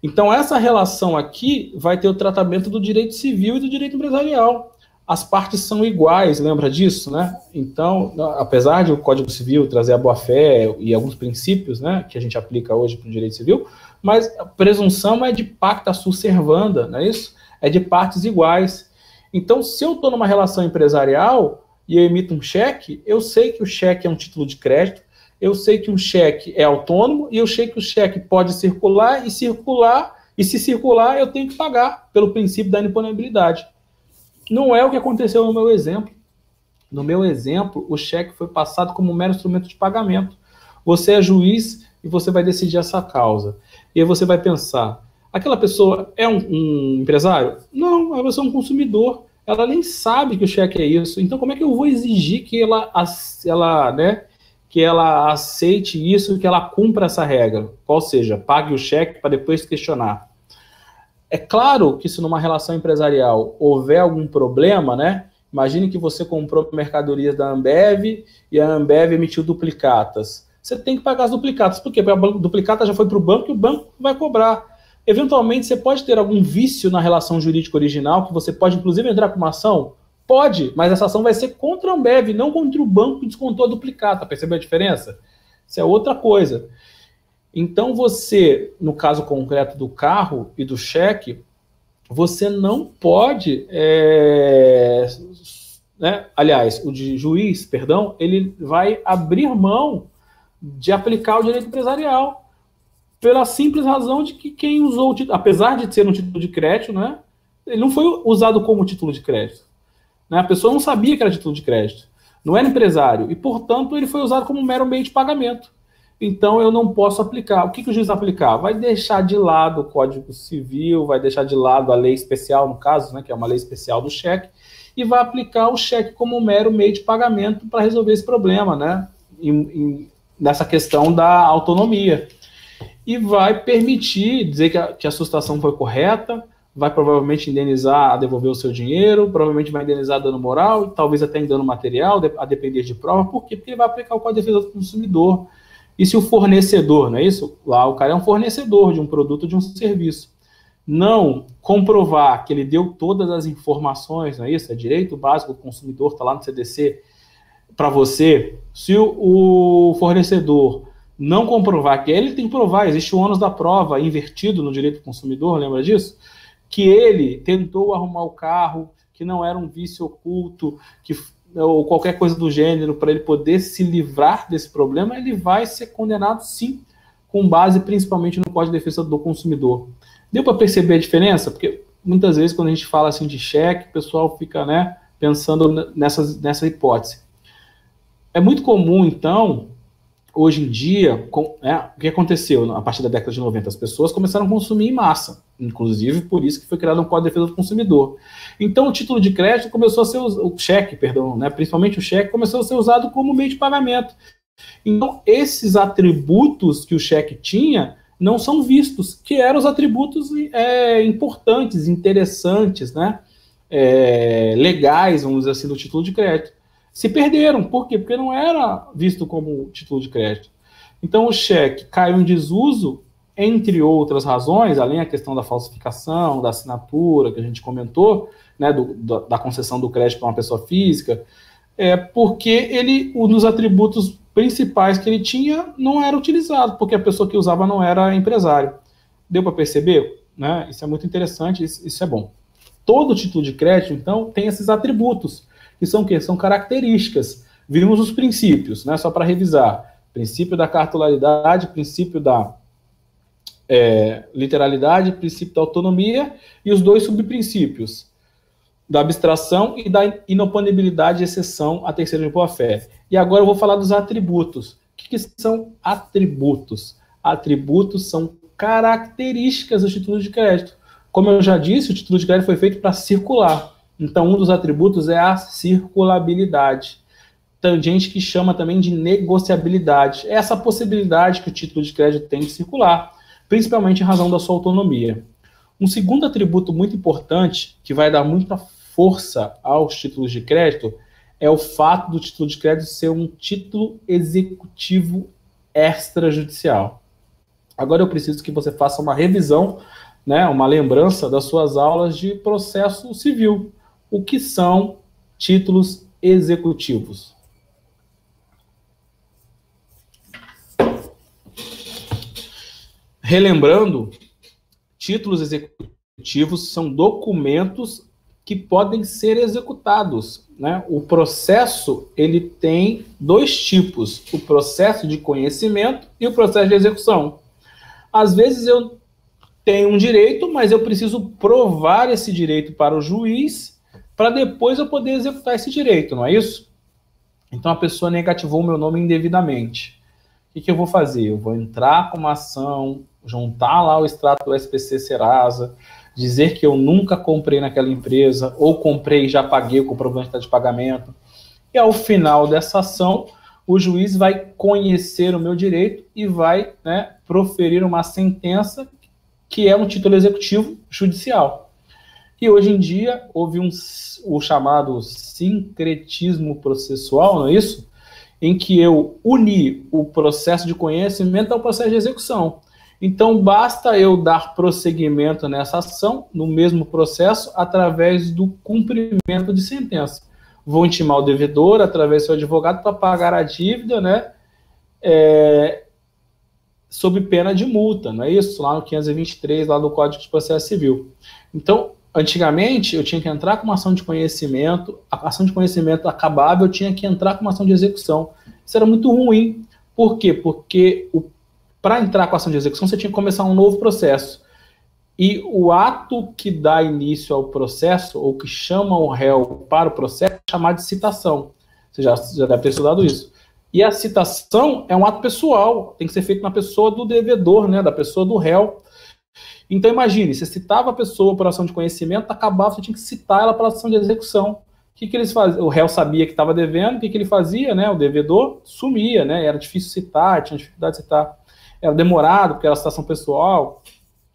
Então, essa relação aqui vai ter o tratamento do direito civil e do direito empresarial. As partes são iguais, lembra disso, né? Então, apesar de o Código Civil trazer a boa-fé e alguns princípios, né, que a gente aplica hoje para o direito civil, mas a presunção é de pacta sunt servanda, não é isso? É de partes iguais. Então, se eu estou numa relação empresarial e eu emito um cheque, eu sei que o cheque é um título de crédito, eu sei que um cheque é autônomo e eu sei que o cheque pode circular, e se circular, eu tenho que pagar pelo princípio da imponibilidade. Não é o que aconteceu no meu exemplo. No meu exemplo, o cheque foi passado como um mero instrumento de pagamento. Você é juiz e você vai decidir essa causa. E aí você vai pensar, aquela pessoa é um empresário? Não, ela é um consumidor. Ela nem sabe que o cheque é isso. Então, como é que eu vou exigir que ela aceite isso, que ela cumpra essa regra? Ou seja, pague o cheque para depois questionar. É claro que se numa relação empresarial houver algum problema, né? Imagine que você comprou mercadorias da Ambev e a Ambev emitiu duplicatas. Você tem que pagar as duplicatas. Por quê? Porque a duplicata já foi para o banco e o banco vai cobrar. Eventualmente, você pode ter algum vício na relação jurídica original, que você pode, inclusive, entrar com uma ação? Pode, mas essa ação vai ser contra a Ambev, não contra o banco que descontou a duplicata. Percebeu a diferença? Isso é outra coisa. Então, você, no caso concreto do carro e do cheque, você não pode... né? Aliás, o de juiz, perdão, ele vai abrir mão de aplicar o direito empresarial, pela simples razão de que quem usou o título, apesar de ser um título de crédito, né, ele não foi usado como título de crédito. Né? A pessoa não sabia que era título de crédito. Não era empresário. E, portanto, ele foi usado como um mero meio de pagamento. Então, eu não posso aplicar. O que o juiz vai aplicar? Vai deixar de lado o Código Civil, vai deixar de lado a lei especial, no caso, né, que é uma lei especial do cheque, e vai aplicar o cheque como um mero meio de pagamento para resolver esse problema, né, nessa questão da autonomia. E vai permitir dizer que a sustação foi correta, vai provavelmente indenizar, devolver o seu dinheiro, provavelmente vai indenizar dano moral, talvez até em dano material, a depender de prova. Por quê? Porque ele vai aplicar o Código de Defesa do Consumidor. E se o fornecedor, não é isso? Lá o cara é um fornecedor de um produto, de um serviço. Não comprovar que ele deu todas as informações, não é isso? É direito básico do consumidor, está lá no CDC para você. Se o fornecedor não comprovar que ele tem que provar, existe o ônus da prova invertido no direito do consumidor, lembra disso? Que ele tentou arrumar o carro, que não era um vício oculto, ou qualquer coisa do gênero, para ele poder se livrar desse problema, ele vai ser condenado, sim, com base principalmente no Código de Defesa do Consumidor. Deu para perceber a diferença? Porque muitas vezes quando a gente fala assim de cheque, o pessoal fica, né, pensando nessa hipótese. É muito comum, então, hoje em dia, o que aconteceu a partir da década de 90? As pessoas começaram a consumir em massa, inclusive por isso que foi criado um Código de Defesa do Consumidor. Então, o título de crédito começou a ser, o cheque, perdão, né, principalmente o cheque, começou a ser usado como meio de pagamento. Então, esses atributos que o cheque tinha não são vistos, que eram os atributos importantes, interessantes, né, legais, vamos dizer assim, do título de crédito. Se perderam. Por quê? Porque não era visto como título de crédito. Então, o cheque caiu em desuso, entre outras razões, além da questão da falsificação, da assinatura, que a gente comentou, né, da concessão do crédito para uma pessoa física, porque um dos atributos principais que ele tinha não era utilizado, porque a pessoa que usava não era empresário. Deu para perceber? Né? Isso é muito interessante, isso é bom. Todo título de crédito, então, tem esses atributos, que são o quê? São características. Vimos os princípios, né? Só para revisar. Princípio da cartularidade, princípio da literalidade, princípio da autonomia e os dois subprincípios, da abstração e da inoponibilidade e exceção à terceira de boa-fé. E agora eu vou falar dos atributos. O que são atributos? Atributos são características do título de crédito. Como eu já disse, o título de crédito foi feito para circular. Então, um dos atributos é a circulabilidade. Tem gente que chama também de negociabilidade. É essa possibilidade que o título de crédito tem de circular, principalmente em razão da sua autonomia. Um segundo atributo muito importante, que vai dar muita força aos títulos de crédito, é o fato do título de crédito ser um título executivo extrajudicial. Agora eu preciso que você faça uma revisão, né, uma lembrança das suas aulas de processo civil. O que são títulos executivos? Relembrando, títulos executivos são documentos que podem ser executados, né? O processo, ele tem dois tipos, o processo de conhecimento e o processo de execução. Às vezes eu tenho um direito, mas eu preciso provar esse direito para o juiz para depois eu poder executar esse direito, não é isso? Então a pessoa negativou o meu nome indevidamente. O que eu vou fazer? Eu vou entrar com uma ação, juntar lá o extrato do SPC Serasa, dizer que eu nunca comprei naquela empresa, ou comprei e já paguei o comprovante de pagamento. E ao final dessa ação, o juiz vai conhecer o meu direito e vai, né, proferir uma sentença que é um título executivo judicial. E hoje em dia houve o chamado sincretismo processual, não é isso? Em que eu uni o processo de conhecimento ao processo de execução. Então, basta eu dar prosseguimento nessa ação, no mesmo processo, através do cumprimento de sentença. Vou intimar o devedor, através do seu advogado, para pagar a dívida, né, sob pena de multa, não é isso? Lá no 523, lá do Código de Processo Civil. Então, antigamente, eu tinha que entrar com uma ação de conhecimento, a ação de conhecimento acabava, eu tinha que entrar com uma ação de execução. Isso era muito ruim. Por quê? Porque para entrar com a ação de execução, você tinha que começar um novo processo. E o ato que dá início ao processo, ou que chama o réu para o processo, é chamado de citação. Você já deve ter estudado isso. E a citação é um ato pessoal, tem que ser feito na pessoa do devedor, né, da pessoa do réu. Então, imagine, você citava a pessoa por ação de conhecimento, acabava, você tinha que citar ela para ação de execução. O que eles faziam? O réu sabia que estava devendo, o que ele fazia, né? O devedor sumia, né? Era difícil citar, tinha dificuldade de citar. Era demorado, porque era citação pessoal.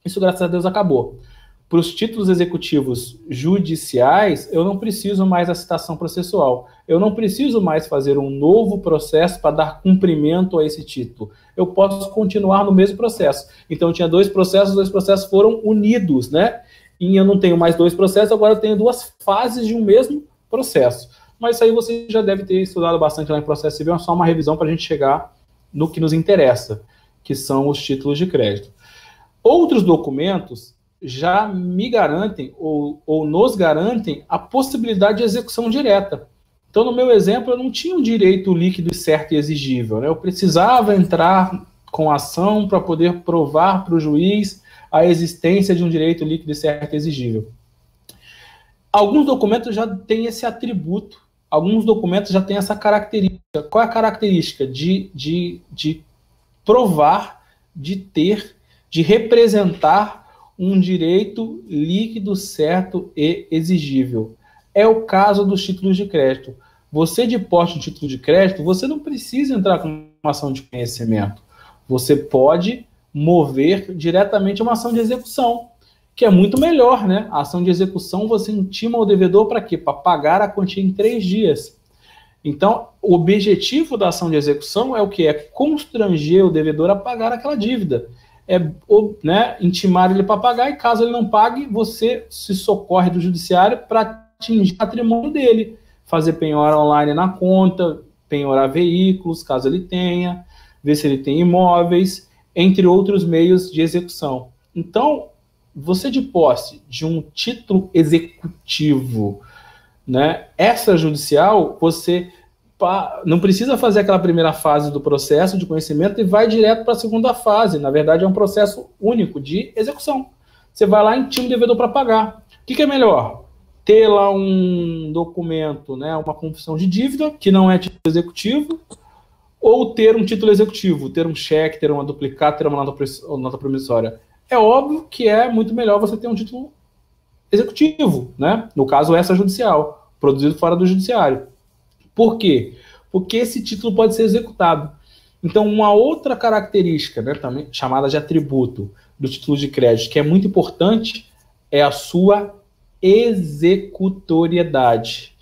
Isso, graças a Deus, acabou. Para os títulos executivos judiciais, eu não preciso mais da citação processual. Eu não preciso mais fazer um novo processo para dar cumprimento a esse título. Eu posso continuar no mesmo processo. Então, eu tinha dois processos foram unidos, né? E eu não tenho mais dois processos, agora eu tenho duas fases de um mesmo processo. Mas isso aí você já deve ter estudado bastante lá em processo civil, é só uma revisão para a gente chegar no que nos interessa, que são os títulos de crédito. Outros documentos já me garantem ou nos garantem a possibilidade de execução direta. Então, no meu exemplo, eu não tinha um direito líquido, certo e exigível, né? Eu precisava entrar com ação para poder provar para o juiz a existência de um direito líquido, certo e exigível. Alguns documentos já têm esse atributo alguns documentos já têm essa característica. Qual é a característica? De provar, de ter, de representar um direito líquido, certo e exigível. É o caso dos títulos de crédito. Você de posse de título de crédito, você não precisa entrar com uma ação de conhecimento. Você pode mover diretamente uma ação de execução, que é muito melhor, né? A ação de execução você intima o devedor para quê? Para pagar a quantia em 3 dias. Então, o objetivo da ação de execução é o que? É constranger o devedor a pagar aquela dívida. É, né, intimar ele para pagar, e caso ele não pague, você se socorre do judiciário para atingir o patrimônio dele. Fazer penhora online na conta, penhorar veículos, caso ele tenha, ver se ele tem imóveis, entre outros meios de execução. Então, você de posse de um título executivo, né, extrajudicial, você não precisa fazer aquela primeira fase do processo de conhecimento e vai direto para a segunda fase. Na verdade, é um processo único de execução. Você vai lá e intima o devedor para pagar. O que é melhor? Ter lá um documento, né, uma confissão de dívida, que não é título executivo, ou ter um título executivo, ter um cheque, ter uma duplicata, ter uma nota promissória. É óbvio que é muito melhor você ter um título executivo, né? No caso, extrajudicial, produzido fora do judiciário. Por quê? Porque esse título pode ser executado. Então, uma outra característica, né, também chamada de atributo do título de crédito, que é muito importante, é a sua executoriedade.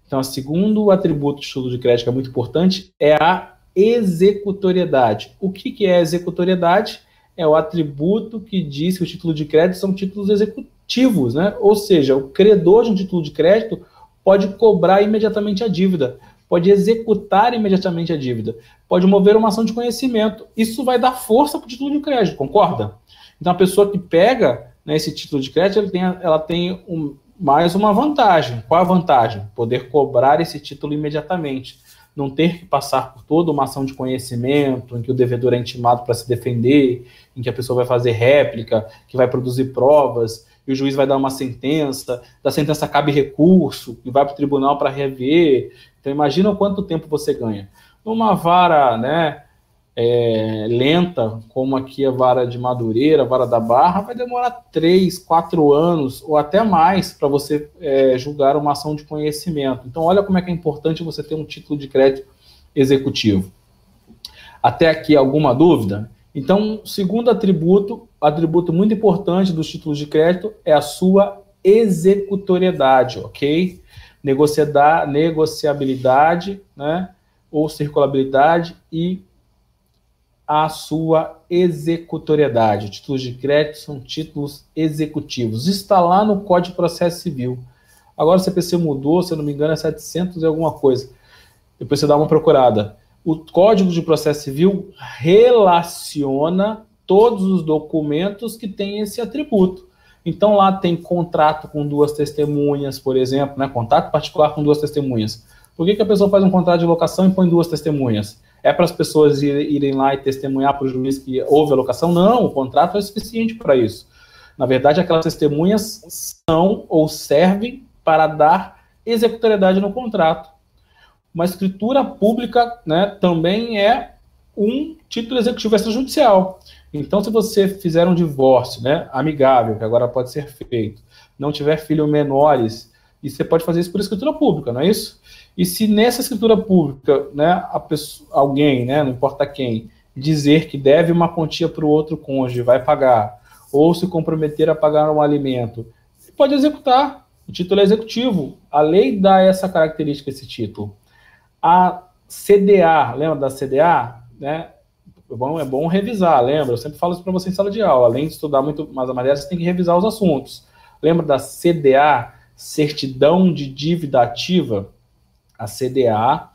Então, o segundo atributo do título de crédito que é muito importante é a executoriedade. O que é a executoriedade? É o atributo que diz que o título de crédito são títulos executivos, né? Ou seja, o credor de um título de crédito pode cobrar imediatamente a dívida, pode executar imediatamente a dívida, pode mover uma ação de conhecimento. Isso vai dar força para o título de crédito, concorda? Então, a pessoa que pega, né, esse título de crédito, ela tem mais uma vantagem. Qual a vantagem? Poder cobrar esse título imediatamente. Não ter que passar por toda uma ação de conhecimento, em que o devedor é intimado para se defender, em que a pessoa vai fazer réplica, que vai produzir provas, e o juiz vai dar uma sentença, da sentença cabe recurso, e vai para o tribunal para rever. Então, imagina quanto tempo você ganha. Numa vara, né, lenta, como aqui a vara de Madureira, a vara da Barra, vai demorar 3, 4 anos, ou até mais, para você julgar uma ação de conhecimento. Então, olha como é que é importante você ter um título de crédito executivo. Até aqui, alguma dúvida? Então, segundo atributo muito importante dos títulos de crédito é a sua executoriedade, ok? Negociabilidade, né, ou circulabilidade e a sua executoriedade. Títulos de crédito são títulos executivos. Está lá no Código de Processo Civil. Agora o CPC mudou, se eu não me engano, é 700 e alguma coisa. Depois você dá uma procurada. O Código de Processo Civil relaciona todos os documentos que têm esse atributo. Então, lá tem contrato com 2 testemunhas, por exemplo, né? Contrato particular com 2 testemunhas. Por que a pessoa faz um contrato de locação e põe 2 testemunhas? É para as pessoas irem lá e testemunhar para o juiz que houve a locação? Não, o contrato é suficiente para isso. Na verdade, aquelas testemunhas são ou servem para dar executoriedade no contrato. Uma escritura pública, né, também é um título executivo extrajudicial. Então, se você fizer um divórcio, né, amigável, que agora pode ser feito, não tiver filhos menores, e você pode fazer isso por escritura pública, não é isso? E se nessa escritura pública, né, alguém, né, não importa quem, dizer que deve uma quantia para o outro cônjuge, vai pagar, ou se comprometer a pagar um alimento, você pode executar. O título é executivo. A lei dá essa característica, esse título. A CDA, lembra da CDA? Né? É bom revisar, lembra? Eu sempre falo isso para você em sala de aula. Além de estudar muito mais a matéria, você tem que revisar os assuntos. Lembra da CDA, Certidão de Dívida Ativa? A CDA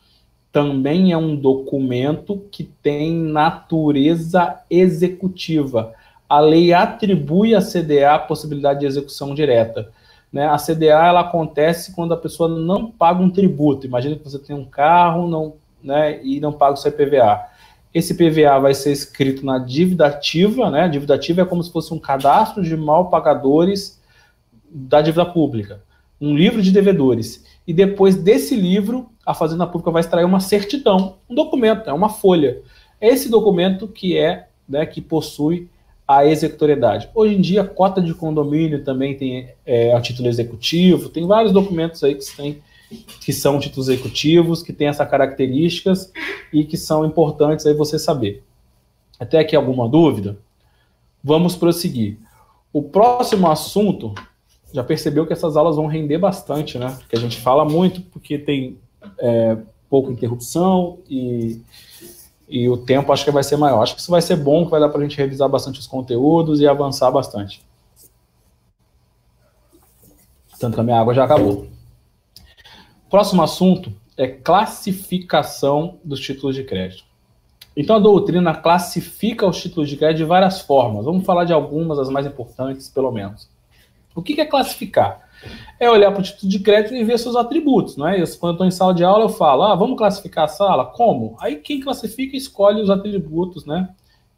também é um documento que tem natureza executiva. A lei atribui à CDA a possibilidade de execução direta. Né? A CDA ela acontece quando a pessoa não paga um tributo. Imagina que você tem um carro né, e não paga o seu IPVA. Esse IPVA vai ser escrito na dívida ativa. Né? A dívida ativa é como se fosse um cadastro de mal pagadores da dívida pública. um livro de devedores. E depois desse livro, a Fazenda Pública vai extrair uma certidão, um documento, é uma folha. É esse documento que é, né, que possui a executoriedade. Hoje em dia, a cota de condomínio também tem a título executivo, tem vários documentos aí que são títulos executivos, que têm essas características e que são importantes aí você saber. Até aqui alguma dúvida? Vamos prosseguir. O próximo assunto, já percebeu que essas aulas vão render bastante, né? Porque a gente fala muito, porque tem pouca interrupção e o tempo acho que vai ser maior. Acho que isso vai ser bom, que vai dar para a gente revisar bastante os conteúdos e avançar bastante. Tanto que a minha água já acabou. Próximo assunto é classificação dos títulos de crédito. Então, a doutrina classifica os títulos de crédito de várias formas. Vamos falar de algumas, as mais importantes, pelo menos. O que é classificar? É olhar para o título de crédito e ver seus atributos, não é? Quando eu estou em sala de aula, eu falo, vamos classificar a sala? Como? Aí quem classifica escolhe os atributos, né,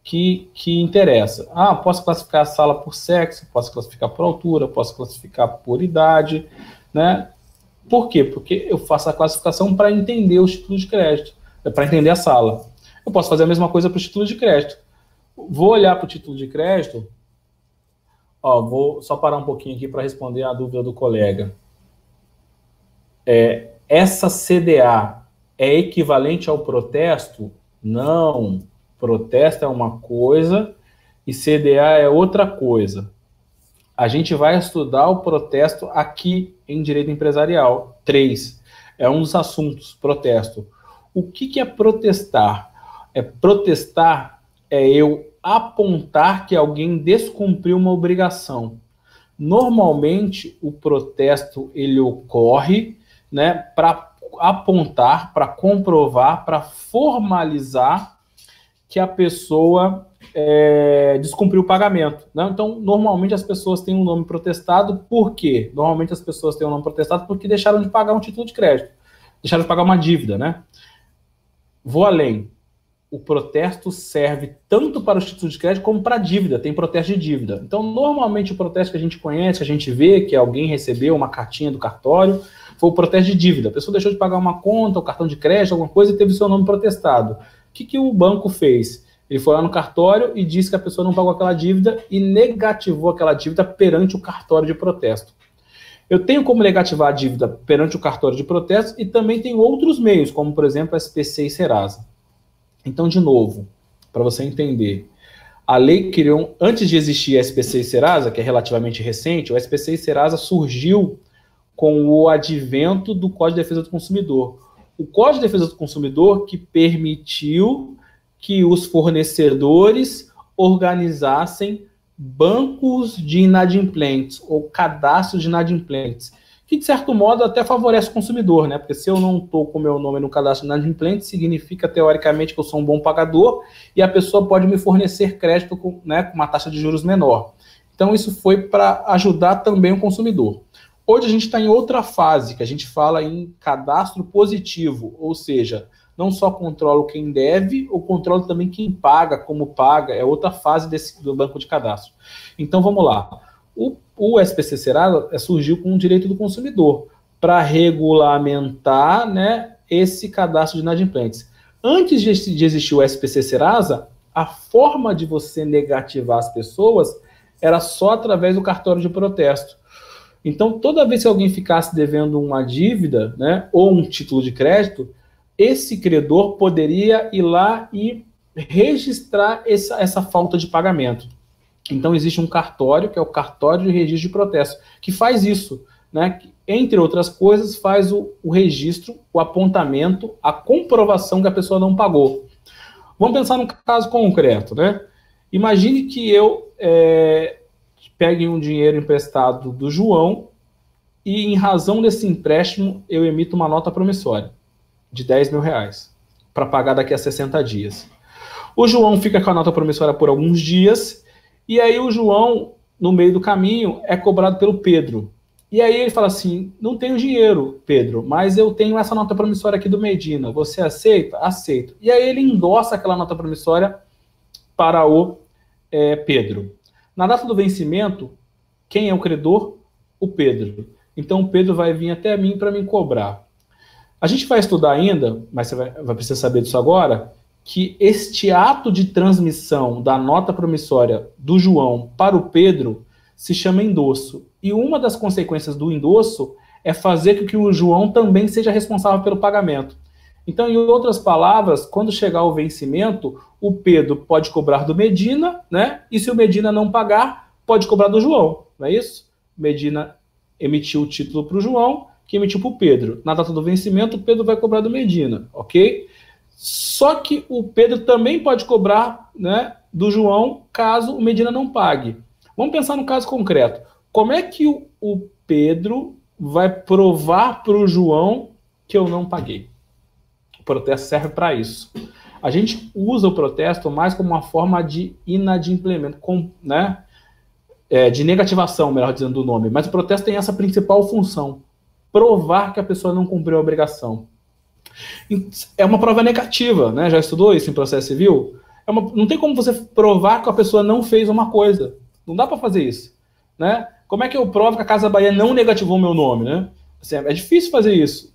que interessa. Posso classificar a sala por sexo, posso classificar por altura, posso classificar por idade, né? Por quê? Porque eu faço a classificação para entender os títulos de crédito, para entender a sala. Eu posso fazer a mesma coisa para o título de crédito. Vou olhar para o título de crédito. Vou só parar um pouquinho aqui para responder a dúvida do colega. Essa CDA é equivalente ao protesto? Não. Protesto é uma coisa e CDA é outra coisa. A gente vai estudar o protesto aqui em Direito Empresarial. 3. É um dos assuntos, protesto. O que é protestar? Protestar é eu apontar que alguém descumpriu uma obrigação. Normalmente, o protesto ele ocorre, né, para apontar, para comprovar, para formalizar que a pessoa descumpriu o pagamento, né? Então, normalmente as pessoas têm um nome protestado. Por quê? Normalmente as pessoas têm um nome protestado porque deixaram de pagar um título de crédito, deixaram de pagar uma dívida, né? Vou além. O protesto serve tanto para os títulos de crédito como para a dívida, tem protesto de dívida. Então, normalmente o protesto que a gente conhece, que a gente vê, que alguém recebeu uma cartinha do cartório, foi o protesto de dívida. A pessoa deixou de pagar uma conta, o cartão de crédito, alguma coisa, e teve seu nome protestado. O que o banco fez? Ele foi lá no cartório e disse que a pessoa não pagou aquela dívida e negativou aquela dívida perante o cartório de protesto. Eu tenho como negativar a dívida perante o cartório de protesto e também tem outros meios, como, por exemplo, a SPC e Serasa. Então, de novo, para você entender, a lei criou, antes de existir a SPC e Serasa, que é relativamente recente, o SPC e Serasa surgiu com o advento do Código de Defesa do Consumidor. O Código de Defesa do Consumidor que permitiu que os fornecedores organizassem bancos de inadimplentes ou cadastros de inadimplentes, que de certo modo até favorece o consumidor, né? Porque se eu não estou com o meu nome no cadastro de inadimplente, significa teoricamente que eu sou um bom pagador e a pessoa pode me fornecer crédito com uma taxa de juros menor. Então isso foi para ajudar também o consumidor. Hoje a gente está em outra fase, que a gente fala em cadastro positivo, ou seja, não só controlo quem deve, ou controlo também quem paga, como paga, é outra fase do banco de cadastro. Então vamos lá. O SPC Serasa surgiu com o direito do consumidor, para regulamentar, né, esse cadastro de inadimplentes. Antes de existir o SPC Serasa, a forma de você negativar as pessoas era só através do cartório de protesto. Então, toda vez que alguém ficasse devendo uma dívida, né, ou um título de crédito, esse credor poderia ir lá e registrar essa falta de pagamento. Então, existe um cartório, que é o cartório de registro de protesto, que faz isso, né, que, entre outras coisas, faz o registro, o apontamento, a comprovação que a pessoa não pagou. Vamos pensar num caso concreto, né? Imagine que eu pegue um dinheiro emprestado do João e, em razão desse empréstimo, eu emito uma nota promissória de R$10.000 para pagar daqui a 60 dias. O João fica com a nota promissória por alguns dias e aí o João, no meio do caminho, é cobrado pelo Pedro. E aí ele fala assim, não tenho dinheiro, Pedro, mas eu tenho essa nota promissória aqui do Medina, você aceita? Aceito. E aí ele endossa aquela nota promissória para o Pedro. Na data do vencimento, quem é o credor? O Pedro. então o Pedro vai vir até mim para me cobrar. A gente vai estudar ainda, mas você vai precisar saber disso agora, que este ato de transmissão da nota promissória do João para o Pedro se chama endosso. E uma das consequências do endosso é fazer com que o João também seja responsável pelo pagamento. Então, em outras palavras, quando chegar o vencimento, o Pedro pode cobrar do Medina, né? E se o Medina não pagar, pode cobrar do João, não é isso? Medina emitiu o título para o João, que emitiu para o Pedro. Na data do vencimento, o Pedro vai cobrar do Medina, ok? Só que o Pedro também pode cobrar, né, do João, caso o Medina não pague. Vamos pensar no caso concreto. Como é que o Pedro vai provar para o João que eu não paguei? O protesto serve para isso. A gente usa o protesto mais como uma forma de inadimplemento, né? De negativação, melhor dizendo, do nome. Mas o protesto tem essa principal função: provar que a pessoa não cumpriu a obrigação. É uma prova negativa, né? Já estudou isso em processo civil? Não tem como você provar que a pessoa não fez uma coisa. Não dá para fazer isso, né? Como é que eu provo que a Casa Bahia não negativou o meu nome, né? Assim, é difícil fazer isso.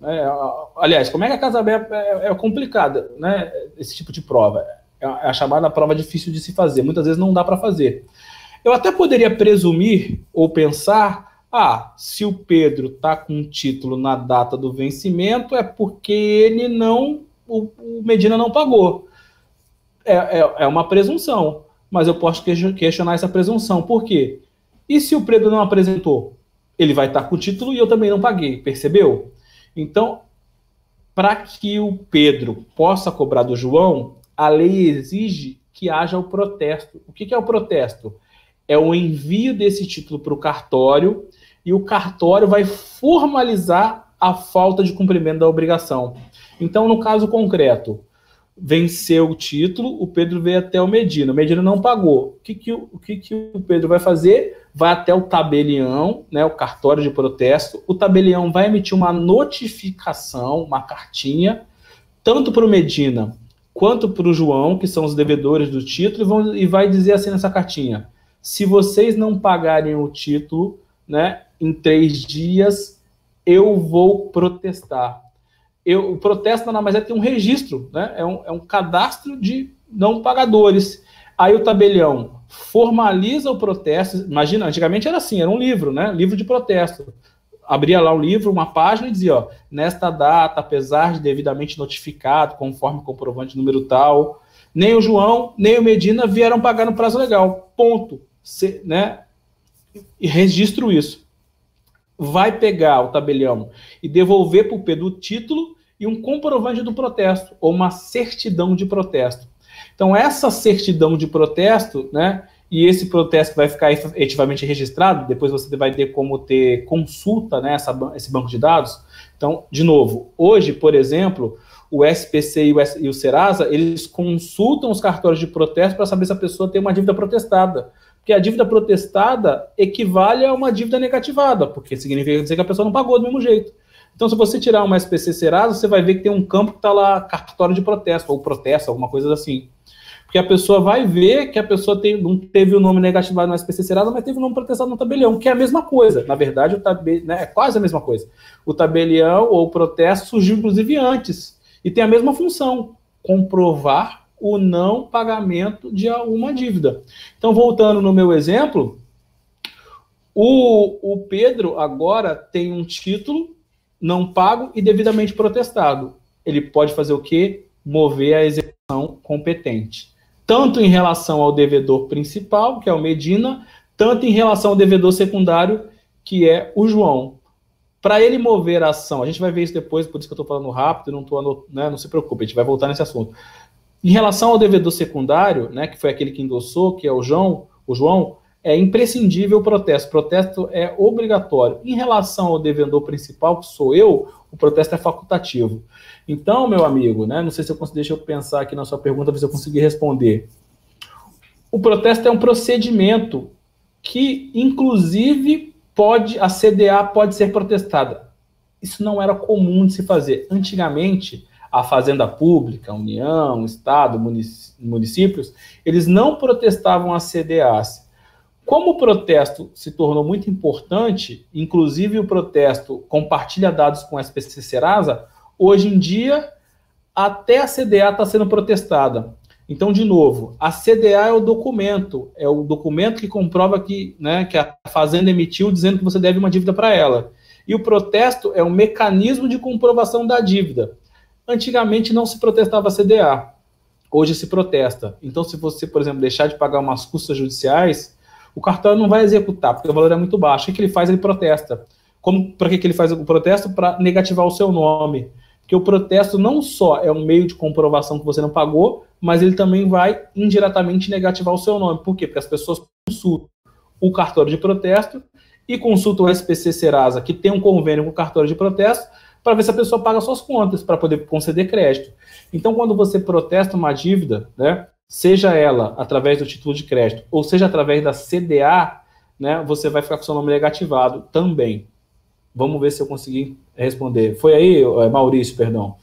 Aliás, como é que a Casa Bahia é complicada, né? Esse tipo de prova. É a chamada prova difícil de se fazer. Muitas vezes não dá para fazer. Eu até poderia presumir ou pensar, se o Pedro está com um título na data do vencimento, é porque o Medina não pagou. É uma presunção, mas eu posso questionar essa presunção. Por quê? E se o Pedro não apresentou? Ele vai estar com o título e eu também não paguei, percebeu? Então, para que o Pedro possa cobrar do João, a lei exige que haja o protesto. O que é o protesto? É o envio desse título para o cartório, e o cartório vai formalizar a falta de cumprimento da obrigação. Então, no caso concreto, venceu o título, o Pedro veio até o Medina não pagou. O que o Pedro vai fazer? Vai até o tabelião, né, o cartório de protesto. O tabelião vai emitir uma notificação, uma cartinha, tanto para o Medina quanto para o João, que são os devedores do título, e vai dizer assim nessa cartinha: se vocês não pagarem o título, né, em 3 dias, eu vou protestar. O protesto nada mais é ter um registro, né? É um cadastro de não pagadores. Aí o tabelião formaliza o protesto. Imagina, antigamente era assim, era um livro, né? Livro de protesto. Abria lá um livro, uma página, e dizia, nesta data, apesar de devidamente notificado, conforme comprovante número tal, nem o João, nem o Medina vieram pagar no prazo legal. Ponto. Né? E registro isso. Vai pegar o tabelião e devolver para o Pedro o título e um comprovante do protesto, ou uma certidão de protesto. Então, essa certidão de protesto, né, e esse protesto vai ficar efetivamente registrado, depois você vai ter como ter consulta, né, esse banco de dados. Então, de novo, hoje, por exemplo, o SPC e o Serasa, eles consultam os cartórios de protesto para saber se a pessoa tem uma dívida protestada. Porque a dívida protestada equivale a uma dívida negativada, porque significa dizer que a pessoa não pagou do mesmo jeito. Então, se você tirar uma SPC Serasa, você vai ver que tem um campo que está lá, cartório de protesto, ou protesto, alguma coisa assim. Porque a pessoa vai ver que a pessoa não teve o nome negativado no SPC Serasa, mas teve o nome protestado no tabelião, que é a mesma coisa. Na verdade, né, é quase a mesma coisa. O tabelião ou o protesto surgiu, inclusive, antes. E tem a mesma função, comprovar o não pagamento de uma dívida. Então, voltando no meu exemplo, o Pedro agora tem um título não pago e devidamente protestado. Ele pode fazer o quê? Mover a execução competente. Tanto em relação ao devedor principal, que é o Medina, tanto em relação ao devedor secundário, que é o João. Para ele mover a ação, a gente vai ver isso depois, por isso que eu estou falando rápido, não se preocupe, a gente vai voltar nesse assunto. Em relação ao devedor secundário, né, que foi aquele que endossou, que é o João, é imprescindível o protesto. O protesto é obrigatório. Em relação ao devedor principal, que sou eu, o protesto é facultativo. Então, meu amigo, né, não sei se deixa eu pensar aqui na sua pergunta, ver se eu conseguir responder. O protesto é um procedimento que, inclusive, a CDA pode ser protestada. Isso não era comum de se fazer. Antigamente, a Fazenda Pública, a União, o Estado, municípios, eles não protestavam as CDAs. Como o protesto se tornou muito importante, inclusive o protesto compartilha dados com a SPC Serasa, hoje em dia até a CDA está sendo protestada. Então, de novo, a CDA é o documento que comprova que, né, que a Fazenda emitiu dizendo que você deve uma dívida para ela. E o protesto é um mecanismo de comprovação da dívida. Antigamente não se protestava a CDA, hoje se protesta. Então, se você, por exemplo, deixar de pagar umas custas judiciais, o cartório não vai executar, porque o valor é muito baixo. O que ele faz? Ele protesta. Para que ele faz o protesto? Para negativar o seu nome. Porque o protesto não só é um meio de comprovação que você não pagou, mas ele também vai indiretamente negativar o seu nome. Por quê? Porque as pessoas consultam o cartório de protesto e consultam o SPC Serasa, que tem um convênio com o cartório de protesto, para ver se a pessoa paga suas contas, para poder conceder crédito. Então, quando você protesta uma dívida, né, seja ela através do título de crédito, ou seja através da CDA, né, você vai ficar com seu nome negativado também. Vamos ver se eu consegui responder. Foi aí, Maurício, perdão.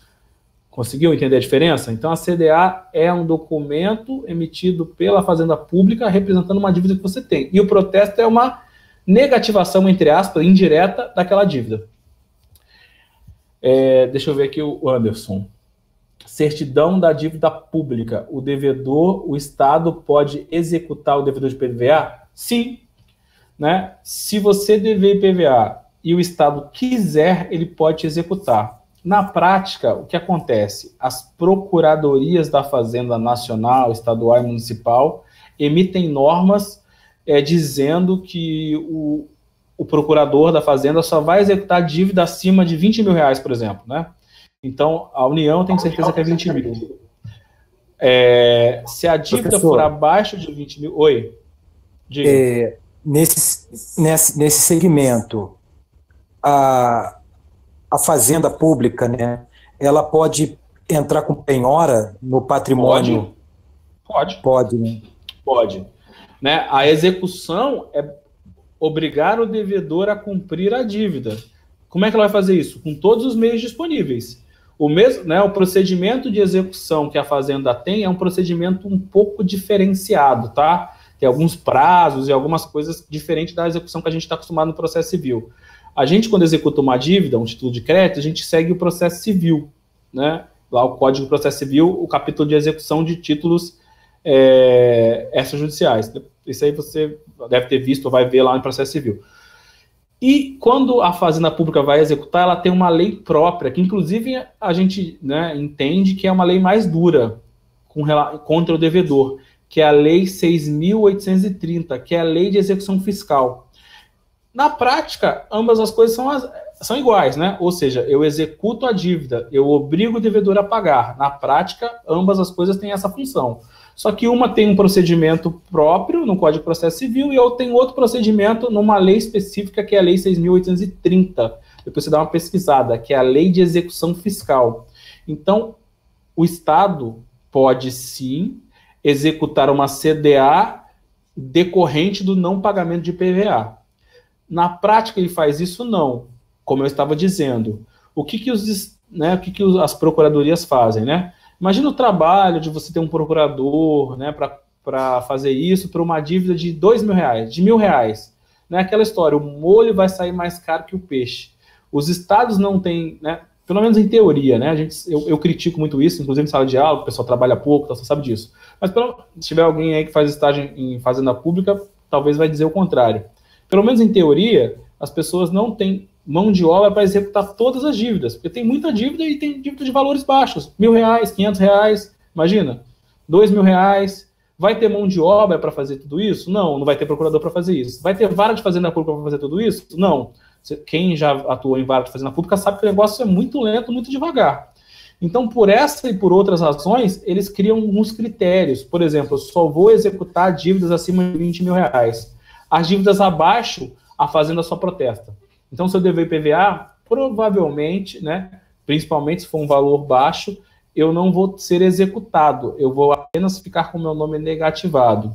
Conseguiu entender a diferença? Então, a CDA é um documento emitido pela Fazenda Pública representando uma dívida que você tem. E o protesto é uma negativação, entre aspas, indireta daquela dívida. Deixa eu ver aqui o Anderson. Certidão da dívida pública. O devedor, o Estado pode executar o devedor de IPVA? Sim. Né? Se você dever IPVA e o Estado quiser, ele pode executar. Na prática, o que acontece? As procuradorias da Fazenda Nacional, Estadual e Municipal emitem normas dizendo que o procurador da Fazenda só vai executar dívida acima de 20 mil reais, por exemplo. Né? Então, a União tem certeza que é 20 mil. Se a dívida for abaixo de 20 mil... Oi, diga. Nesse segmento, a Fazenda Pública, né, ela pode entrar com penhora no patrimônio? Pode. Né? Pode. Né? A execução é obrigar o devedor a cumprir a dívida. Como é que ela vai fazer isso? Com todos os meios disponíveis. O procedimento de execução que a Fazenda tem é um procedimento um pouco diferenciado, tá? Tem alguns prazos e algumas coisas diferentes da execução que a gente está acostumado no processo civil. A gente, quando executa uma dívida, um título de crédito, a gente segue o processo civil, né? Lá o Código de Processo Civil, o capítulo de execução de títulos extrajudiciais. Isso aí você deve ter visto ou vai ver lá no processo civil. E quando a Fazenda Pública vai executar, ela tem uma lei própria, que inclusive a gente, né, entende que é uma lei mais dura contra o devedor, que é a Lei 6.830, que é a Lei de Execução Fiscal. Na prática, ambas as coisas são iguais, né? Ou seja, eu executo a dívida, eu obrigo o devedor a pagar. Na prática, ambas as coisas têm essa função. Só que uma tem um procedimento próprio no Código de Processo Civil e outra tem outro procedimento numa lei específica, que é a Lei 6.830. Depois você dá uma pesquisada, que é a Lei de Execução Fiscal. Então, o Estado pode sim executar uma CDA decorrente do não pagamento de IPVA. Na prática, ele faz isso? Não. Como eu estava dizendo. O que as procuradorias fazem, né? Imagina o trabalho de você ter um procurador, né, para fazer isso para uma dívida de R$2.000, de R$1.000. Não é aquela história, o molho vai sair mais caro que o peixe. Os estados não têm, né, pelo menos em teoria, né? Eu critico muito isso, inclusive em sala de aula, o pessoal trabalha pouco, então você sabe disso. Mas se tiver alguém aí que faz estágio em Fazenda Pública, talvez vai dizer o contrário. Pelo menos em teoria, as pessoas não têm mão de obra para executar todas as dívidas, porque tem muita dívida e tem dívida de valores baixos, R$1.000, R$500, imagina, R$2.000. Vai ter mão de obra para fazer tudo isso? Não vai ter procurador para fazer isso. Vai ter vara de Fazenda Pública para fazer tudo isso? Não. Quem já atuou em vara de Fazenda Pública sabe que o negócio é muito lento, muito devagar. Então, por essa e por outras razões, eles criam alguns critérios. Por exemplo, eu só vou executar dívidas acima de R$20.000. As dívidas abaixo, a Fazenda só protesta. Então, se eu dever IPVA, provavelmente, né, principalmente se for um valor baixo, eu não vou ser executado. Eu vou apenas ficar com o meu nome negativado.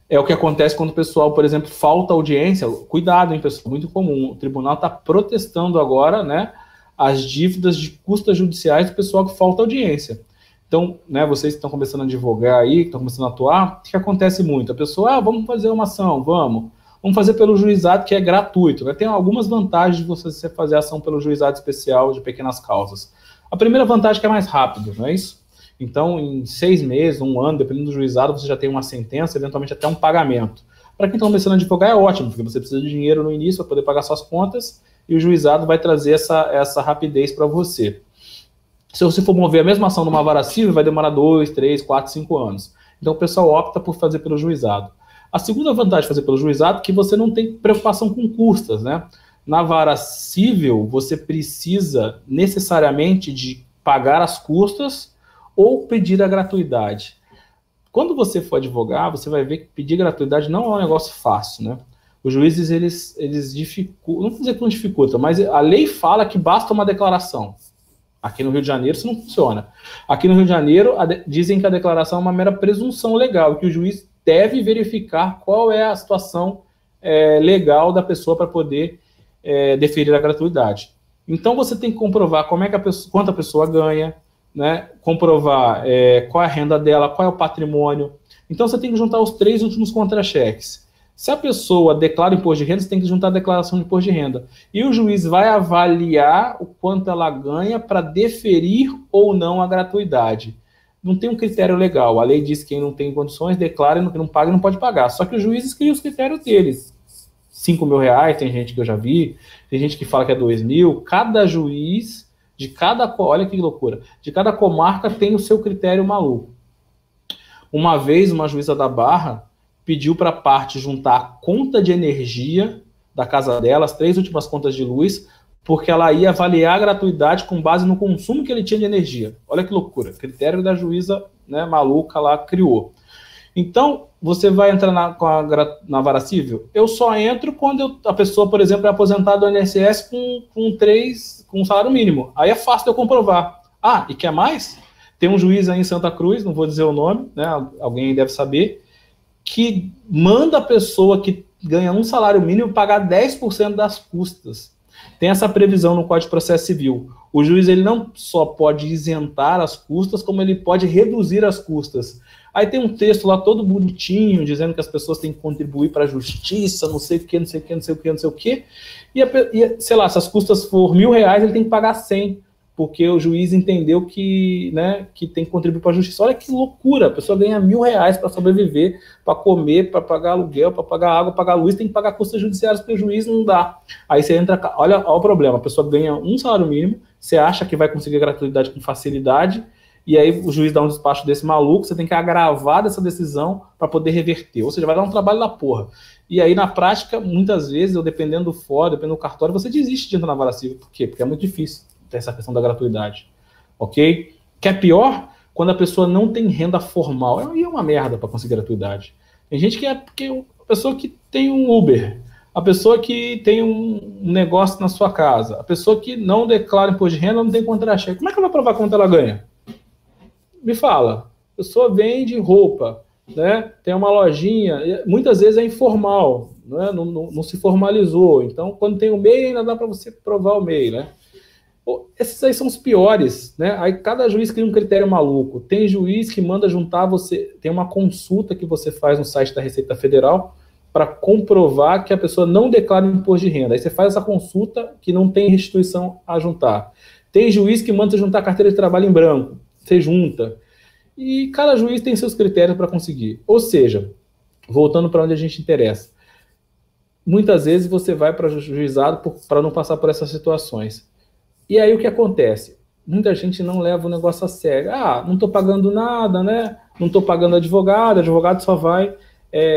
É o que acontece quando o pessoal, por exemplo, falta audiência. Cuidado, hein, pessoal, muito comum. O tribunal está protestando agora, né, as dívidas de custas judiciais do pessoal que falta audiência. Então, né, vocês que estão começando a advogar aí, que estão começando a atuar, o que acontece muito? A pessoa, vamos fazer uma ação, vamos fazer pelo juizado, que é gratuito. Tem algumas vantagens de você fazer ação pelo juizado especial de pequenas causas. A primeira vantagem é que é mais rápido, não é isso? Então, em 6 meses, 1 ano, dependendo do juizado, você já tem uma sentença, eventualmente até um pagamento. Para quem está começando a advogar é ótimo, porque você precisa de dinheiro no início para poder pagar suas contas, e o juizado vai trazer essa rapidez para você. Se você for mover a mesma ação numa vara civil, vai demorar 2, 3, 4, 5 anos. Então o pessoal opta por fazer pelo juizado. A segunda vantagem de fazer pelo juizado é que você não tem preocupação com custas, né? Na vara civil, você precisa necessariamente de pagar as custas ou pedir a gratuidade. Quando você for advogar, você vai ver que pedir gratuidade não é um negócio fácil, né? Os juízes, eles dificultam, não vou dizer que não dificultam, mas a lei fala que basta uma declaração. Aqui no Rio de Janeiro isso não funciona. Aqui no Rio de Janeiro dizem que a declaração é uma mera presunção legal, que o juiz deve verificar qual é a situação legal da pessoa para poder deferir a gratuidade. Então você tem que comprovar quanto a pessoa ganha, né? Comprovar qual é a renda dela, qual é o patrimônio. Então você tem que juntar os 3 últimos contra-cheques. Se a pessoa declara imposto de renda, você tem que juntar a declaração de imposto de renda. E o juiz vai avaliar o quanto ela ganha para deferir ou não a gratuidade. Não tem um critério legal. A lei diz que quem não tem condições declara, e quem não paga não pode pagar. Só que os juízes criam os critérios deles. 5 mil reais, tem gente que eu já vi, tem gente que fala que é 2 mil. Cada juiz, olha que loucura, de cada comarca tem o seu critério maluco. Uma vez, uma juíza da Barra pediu para a parte juntar a conta de energia da casa dela, as 3 últimas contas de luz, porque ela ia avaliar a gratuidade com base no consumo que ele tinha de energia. Olha que loucura, critério da juíza, né, maluca lá criou. Então, você vai entrar na vara civil? Eu só entro quando a pessoa, por exemplo, é aposentada do INSS com um salário mínimo. Aí é fácil de eu comprovar. E quer mais? Tem um juiz aí em Santa Cruz, não vou dizer o nome, né, alguém deve saber, que manda a pessoa que ganha um salário mínimo pagar 10% das custas. Tem essa previsão no Código de Processo Civil. O juiz ele não só pode isentar as custas, como ele pode reduzir as custas. Aí tem um texto lá todo bonitinho, dizendo que as pessoas têm que contribuir para a justiça, não sei o que, não sei o que, não sei o que, não sei o que. E sei lá, se as custas for R$1.000, ele tem que pagar 100. Porque o juiz entendeu que, né, que tem que contribuir para a justiça. Olha que loucura, a pessoa ganha R$1.000 para sobreviver, para comer, para pagar aluguel, para pagar água, para pagar luz, tem que pagar custas judiciárias porque o juiz não dá. Aí você entra, olha o problema, a pessoa ganha um salário mínimo, você acha que vai conseguir gratuidade com facilidade, e aí o juiz dá um despacho desse maluco, você tem que agravar dessa decisão para poder reverter, ou seja, vai dar um trabalho da porra. E aí, na prática, muitas vezes, dependendo do fórum, dependendo do cartório, você desiste de entrar na vara civil. Por quê? Porque é muito difícil ter essa questão da gratuidade. Ok? Que é pior quando a pessoa não tem renda formal. Aí é uma merda para conseguir gratuidade. Tem gente que a pessoa que tem um Uber, a pessoa que tem um negócio na sua casa, a pessoa que não declara imposto de renda, não tem contra-cheque. Como é que ela vai provar quanto ela ganha? Me fala. A pessoa vende roupa, né? Tem uma lojinha, muitas vezes é informal, né? Não se formalizou. Então, quando tem o MEI, ainda dá para você provar o MEI, né? Esses aí são os piores, né? Aí cada juiz cria um critério maluco. Tem juiz que manda juntar você, tem uma consulta que você faz no site da Receita Federal para comprovar que a pessoa não declara imposto de renda. Aí você faz essa consulta que não tem restituição a juntar. Tem juiz que manda você juntar carteira de trabalho em branco. Você junta. E cada juiz tem seus critérios para conseguir. Ou seja, voltando para onde a gente interessa, muitas vezes você vai para o juizado para não passar por essas situações. E aí o que acontece? Muita gente não leva o negócio a sério. Não estou pagando nada, né? Não estou pagando advogado só vai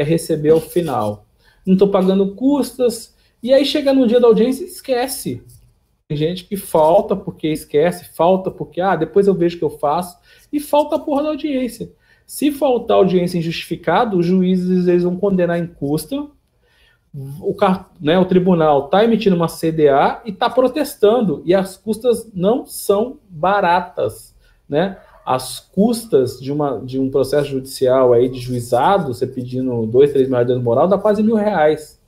receber ao final. Não estou pagando custas. E aí chega no dia da audiência e esquece. Tem gente que falta porque esquece, falta porque, depois eu vejo o que eu faço, e falta a porra da audiência. Se faltar audiência injustificada, os juízes eles vão condenar em custa, o tribunal está emitindo uma CDA e está protestando, e as custas não são baratas, né? As custas de um processo judicial aí de juizado, você pedindo 2, 3 mil reais de dano moral, dá quase R$1.000.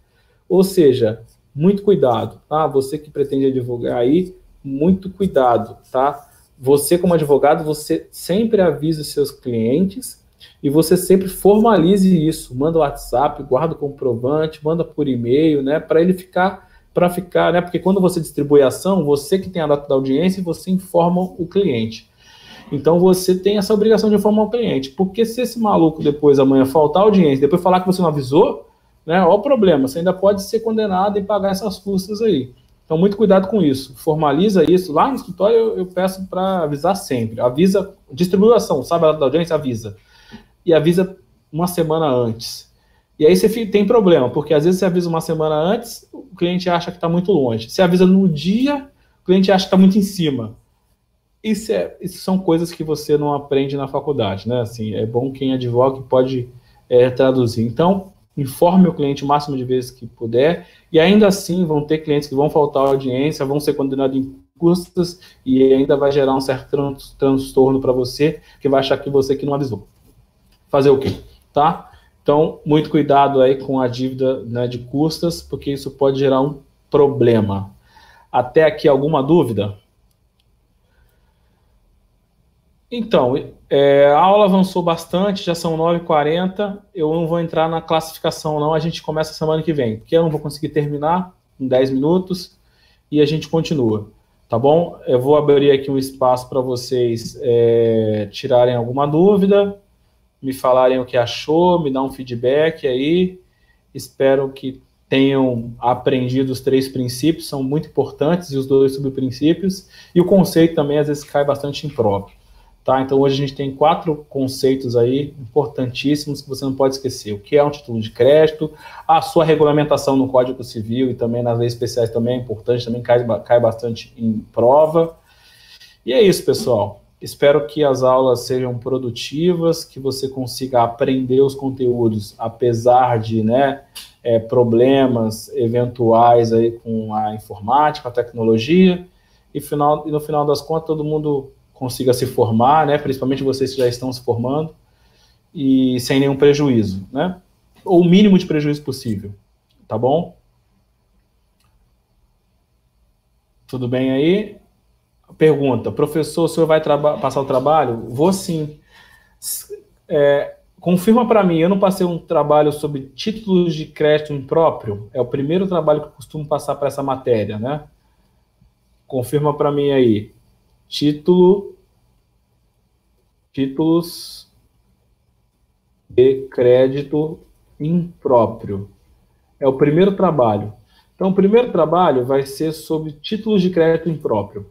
Ou seja, muito cuidado, tá? Você que pretende advogar aí, muito cuidado, tá? você como advogado, você sempre avisa os seus clientes e você sempre formalize isso, manda o WhatsApp, guarda o comprovante, manda por e-mail, né, para ficar, né, porque quando você distribui a ação, você que tem a data da audiência e você informa o cliente. Então você tem essa obrigação de informar o cliente, porque se esse maluco depois amanhã faltar a audiência, depois falar que você não avisou, né, olha o problema, você ainda pode ser condenado e pagar essas custas aí. Então, muito cuidado com isso. Formaliza isso. Lá no escritório, eu peço para avisar sempre. Avisa, distribuição, sabe a data da audiência? Avisa. E avisa uma semana antes. E aí você tem problema, porque às vezes você avisa uma semana antes, o cliente acha que está muito longe. Você avisa no dia, o cliente acha que está muito em cima. Isso são coisas que você não aprende na faculdade, né? Assim, é bom quem advoga que pode traduzir. Então, informe o cliente o máximo de vezes que puder, e ainda assim vão ter clientes que vão faltar a audiência, vão ser condenados em custas, e ainda vai gerar um certo transtorno para você, que vai achar que você que não avisou. Fazer o quê? Tá? Então, muito cuidado aí com a dívida, né, de custas, porque isso pode gerar um problema. Até aqui, alguma dúvida? Então, a aula avançou bastante, já são 9h40, eu não vou entrar na classificação não, a gente começa semana que vem, porque eu não vou conseguir terminar em 10 minutos e a gente continua, tá bom? Eu vou abrir aqui um espaço para vocês tirarem alguma dúvida, me falarem o que achou, me dar um feedback aí, espero que tenham aprendido os 3 princípios, são muito importantes, e os 2 subprincípios, e o conceito também às vezes cai bastante impróprio. Tá, então hoje a gente tem 4 conceitos aí importantíssimos que você não pode esquecer. O que é um título de crédito, a sua regulamentação no Código Civil e também nas leis especiais também é importante, também cai bastante em prova. E é isso, pessoal. Espero que as aulas sejam produtivas, que você consiga aprender os conteúdos, apesar de, né, problemas eventuais aí com a informática, a tecnologia, e no final das contas todo mundo consiga se formar, né, principalmente vocês que já estão se formando, e sem nenhum prejuízo, né, ou o mínimo de prejuízo possível, tá bom? Tudo bem aí? Pergunta, professor, o senhor vai passar o trabalho? Vou sim. Confirma para mim, eu não passei um trabalho sobre títulos de crédito impróprio? É o primeiro trabalho que eu costumo passar para essa matéria, né? Confirma para mim aí. Títulos de crédito impróprio. É o primeiro trabalho. Então, o primeiro trabalho vai ser sobre títulos de crédito impróprio.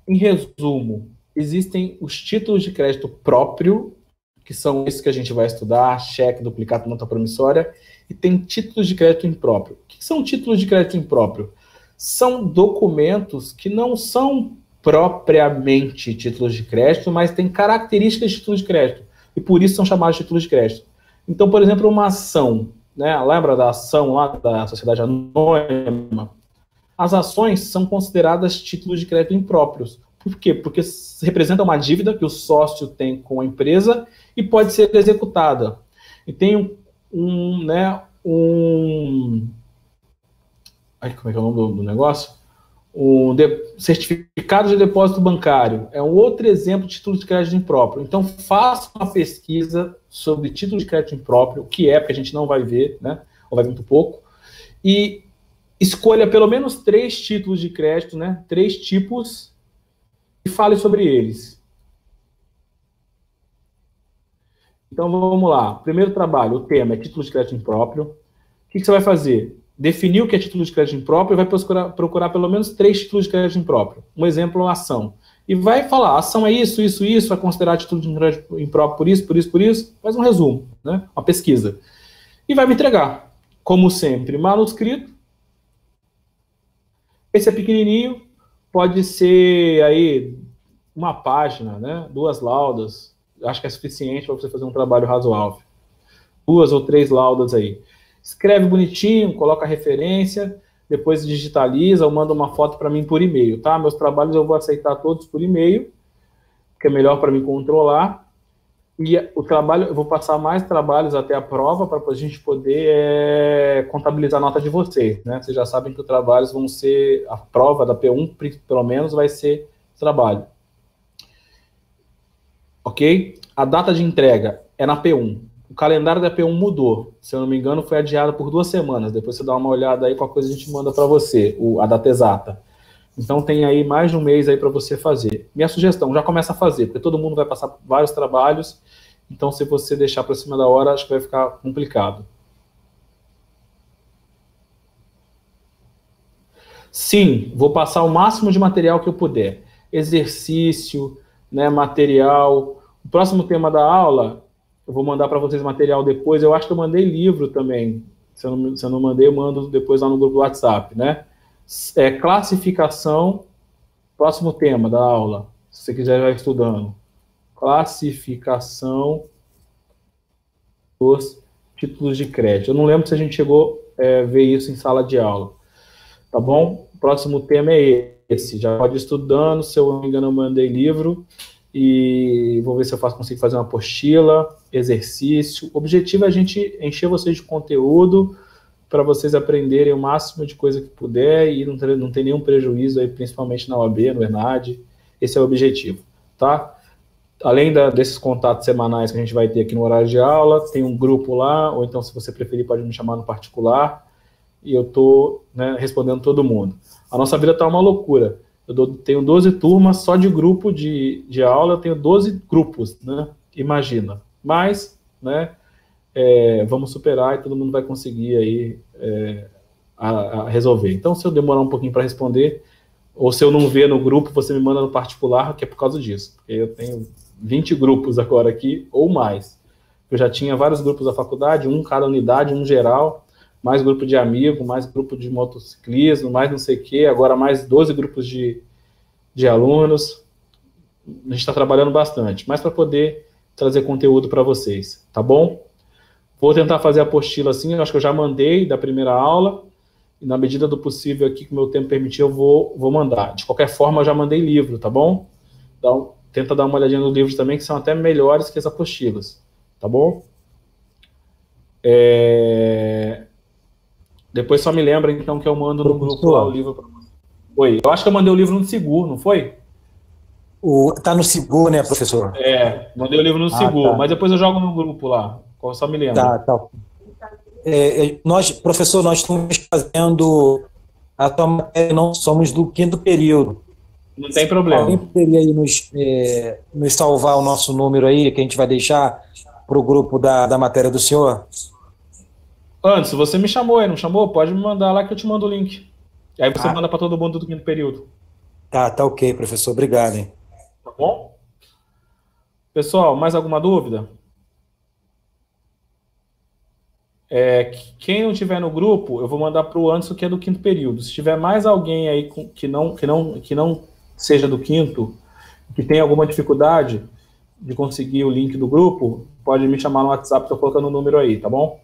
Em resumo, existem os títulos de crédito próprio, que são esses que a gente vai estudar, cheque, duplicata, nota promissória, e tem títulos de crédito impróprio. O que são títulos de crédito impróprio? São documentos que não são propriamente títulos de crédito, mas têm características de títulos de crédito, e por isso são chamados de títulos de crédito. Então, por exemplo, uma ação, né? Lembra da ação lá da sociedade anônima? As ações são consideradas títulos de crédito impróprios. Por quê? Porque representa uma dívida que o sócio tem com a empresa e pode ser executada. E tem como é que é o nome do negócio? Certificado de depósito bancário. É um outro exemplo de título de crédito impróprio. Então, faça uma pesquisa sobre título de crédito impróprio, o que é, porque a gente não vai ver, né? Ou vai ver muito pouco. E escolha pelo menos 3 títulos de crédito, né? 3 tipos, e fale sobre eles. Então, vamos lá. Primeiro trabalho, o tema é título de crédito impróprio. O que você vai fazer? Definir o que é título de crédito impróprio e vai procurar pelo menos 3 títulos de crédito impróprio. Um exemplo, a ação. E vai falar, a ação é isso, isso, isso, vai considerar título de crédito impróprio por isso, por isso, por isso. Faz um resumo, né? Uma pesquisa. E vai me entregar. Como sempre, manuscrito. Esse é pequenininho, pode ser aí uma página, né? 2 laudas. Acho que é suficiente para você fazer um trabalho razoável. 2 ou 3 laudas aí. Escreve bonitinho, coloca a referência, depois digitaliza ou manda uma foto para mim por e-mail, tá? Meus trabalhos eu vou aceitar todos por e-mail, que é melhor para me controlar. E o trabalho, eu vou passar mais trabalhos até a prova para a gente poder contabilizar a nota de vocês, né? Vocês já sabem que os trabalhos vão ser, a prova da P1, pelo menos, vai ser trabalho. Ok? A data de entrega é na P1. O calendário da P1 mudou. Se eu não me engano, foi adiado por 2 semanas. Depois você dá uma olhada aí, qualquer coisa a gente manda para você, a data exata. Então tem aí mais de um mês aí para você fazer. Minha sugestão, já começa a fazer, porque todo mundo vai passar vários trabalhos. Então, se você deixar para cima da hora, acho que vai ficar complicado. Sim, vou passar o máximo de material que eu puder. Exercício, né, material. O próximo tema da aula, eu vou mandar para vocês material depois. Eu acho que eu mandei livro também. Se eu não mandei, eu mando depois lá no grupo do WhatsApp, né? Classificação, próximo tema da aula. Se você quiser ir estudando. Classificação dos títulos de crédito. Eu não lembro se a gente chegou a ver isso em sala de aula. Tá bom? O próximo tema é esse. Já pode ir estudando. Se eu não me engano, eu mandei livro. E vou ver se eu consigo fazer uma apostila, exercício. O objetivo é a gente encher vocês de conteúdo para vocês aprenderem o máximo de coisa que puder e não ter nenhum prejuízo aí, principalmente na OAB, no ENAD. Esse é o objetivo, tá? Além desses contatos semanais que a gente vai ter aqui no horário de aula, tem um grupo lá, ou então, se você preferir, pode me chamar no particular, e eu estou, né, respondendo todo mundo. A nossa vida está uma loucura. Tenho 12 turmas só de grupo de aula, eu tenho 12 grupos, né? Imagina. Mas, né, vamos superar e todo mundo vai conseguir aí a resolver. Então, se eu demorar um pouquinho para responder, ou se eu não ver no grupo, você me manda no particular, que é por causa disso. Porque eu tenho 20 grupos agora aqui, ou mais. Eu já tinha vários grupos da faculdade, um cada unidade, um geral, mais grupo de amigo, mais grupo de motociclismo, mais não sei o quê, agora mais 12 grupos de alunos. A gente está trabalhando bastante, mas para poder trazer conteúdo para vocês, tá bom? Vou tentar fazer a apostila assim, eu acho que eu já mandei da primeira aula, e na medida do possível aqui, que o meu tempo permitir, eu vou mandar. De qualquer forma, eu já mandei livro, tá bom? Então, tenta dar uma olhadinha nos livros também, que são até melhores que as apostilas, tá bom? Depois só me lembra, então, que eu mando no grupo lá o livro para você. Oi, eu acho que eu mandei o livro no Sigur, não foi? Tá no Sigur, né, professor? Mandei o livro no Sigur, tá. Mas depois eu jogo no grupo lá, só me lembra. Tá. Professor, nós estamos fazendo a tua matéria, não somos do 5º período. Não tem problema. Alguém poderia aí nos salvar o nosso número aí, que a gente vai deixar para o grupo da matéria do senhor? Anderson, você me chamou aí, não chamou? Pode me mandar lá que eu te mando o link. E aí você manda para todo mundo do 5º período. Tá ok, professor. Obrigado, hein? Tá bom? Pessoal, mais alguma dúvida? Quem não tiver no grupo, eu vou mandar para o Anderson, que é do 5º período. Se tiver mais alguém aí que não seja do 5º, que tem alguma dificuldade de conseguir o link do grupo, pode me chamar no WhatsApp, estou colocando o número aí, tá bom?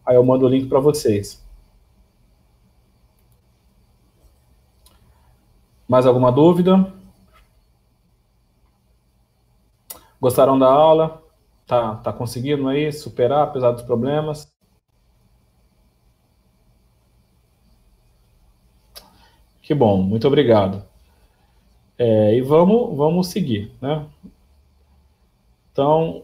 Aí eu mando o link para vocês. Mais alguma dúvida? Gostaram da aula? Tá conseguindo aí superar, apesar dos problemas? Que bom, muito obrigado. E vamos seguir, né? Então,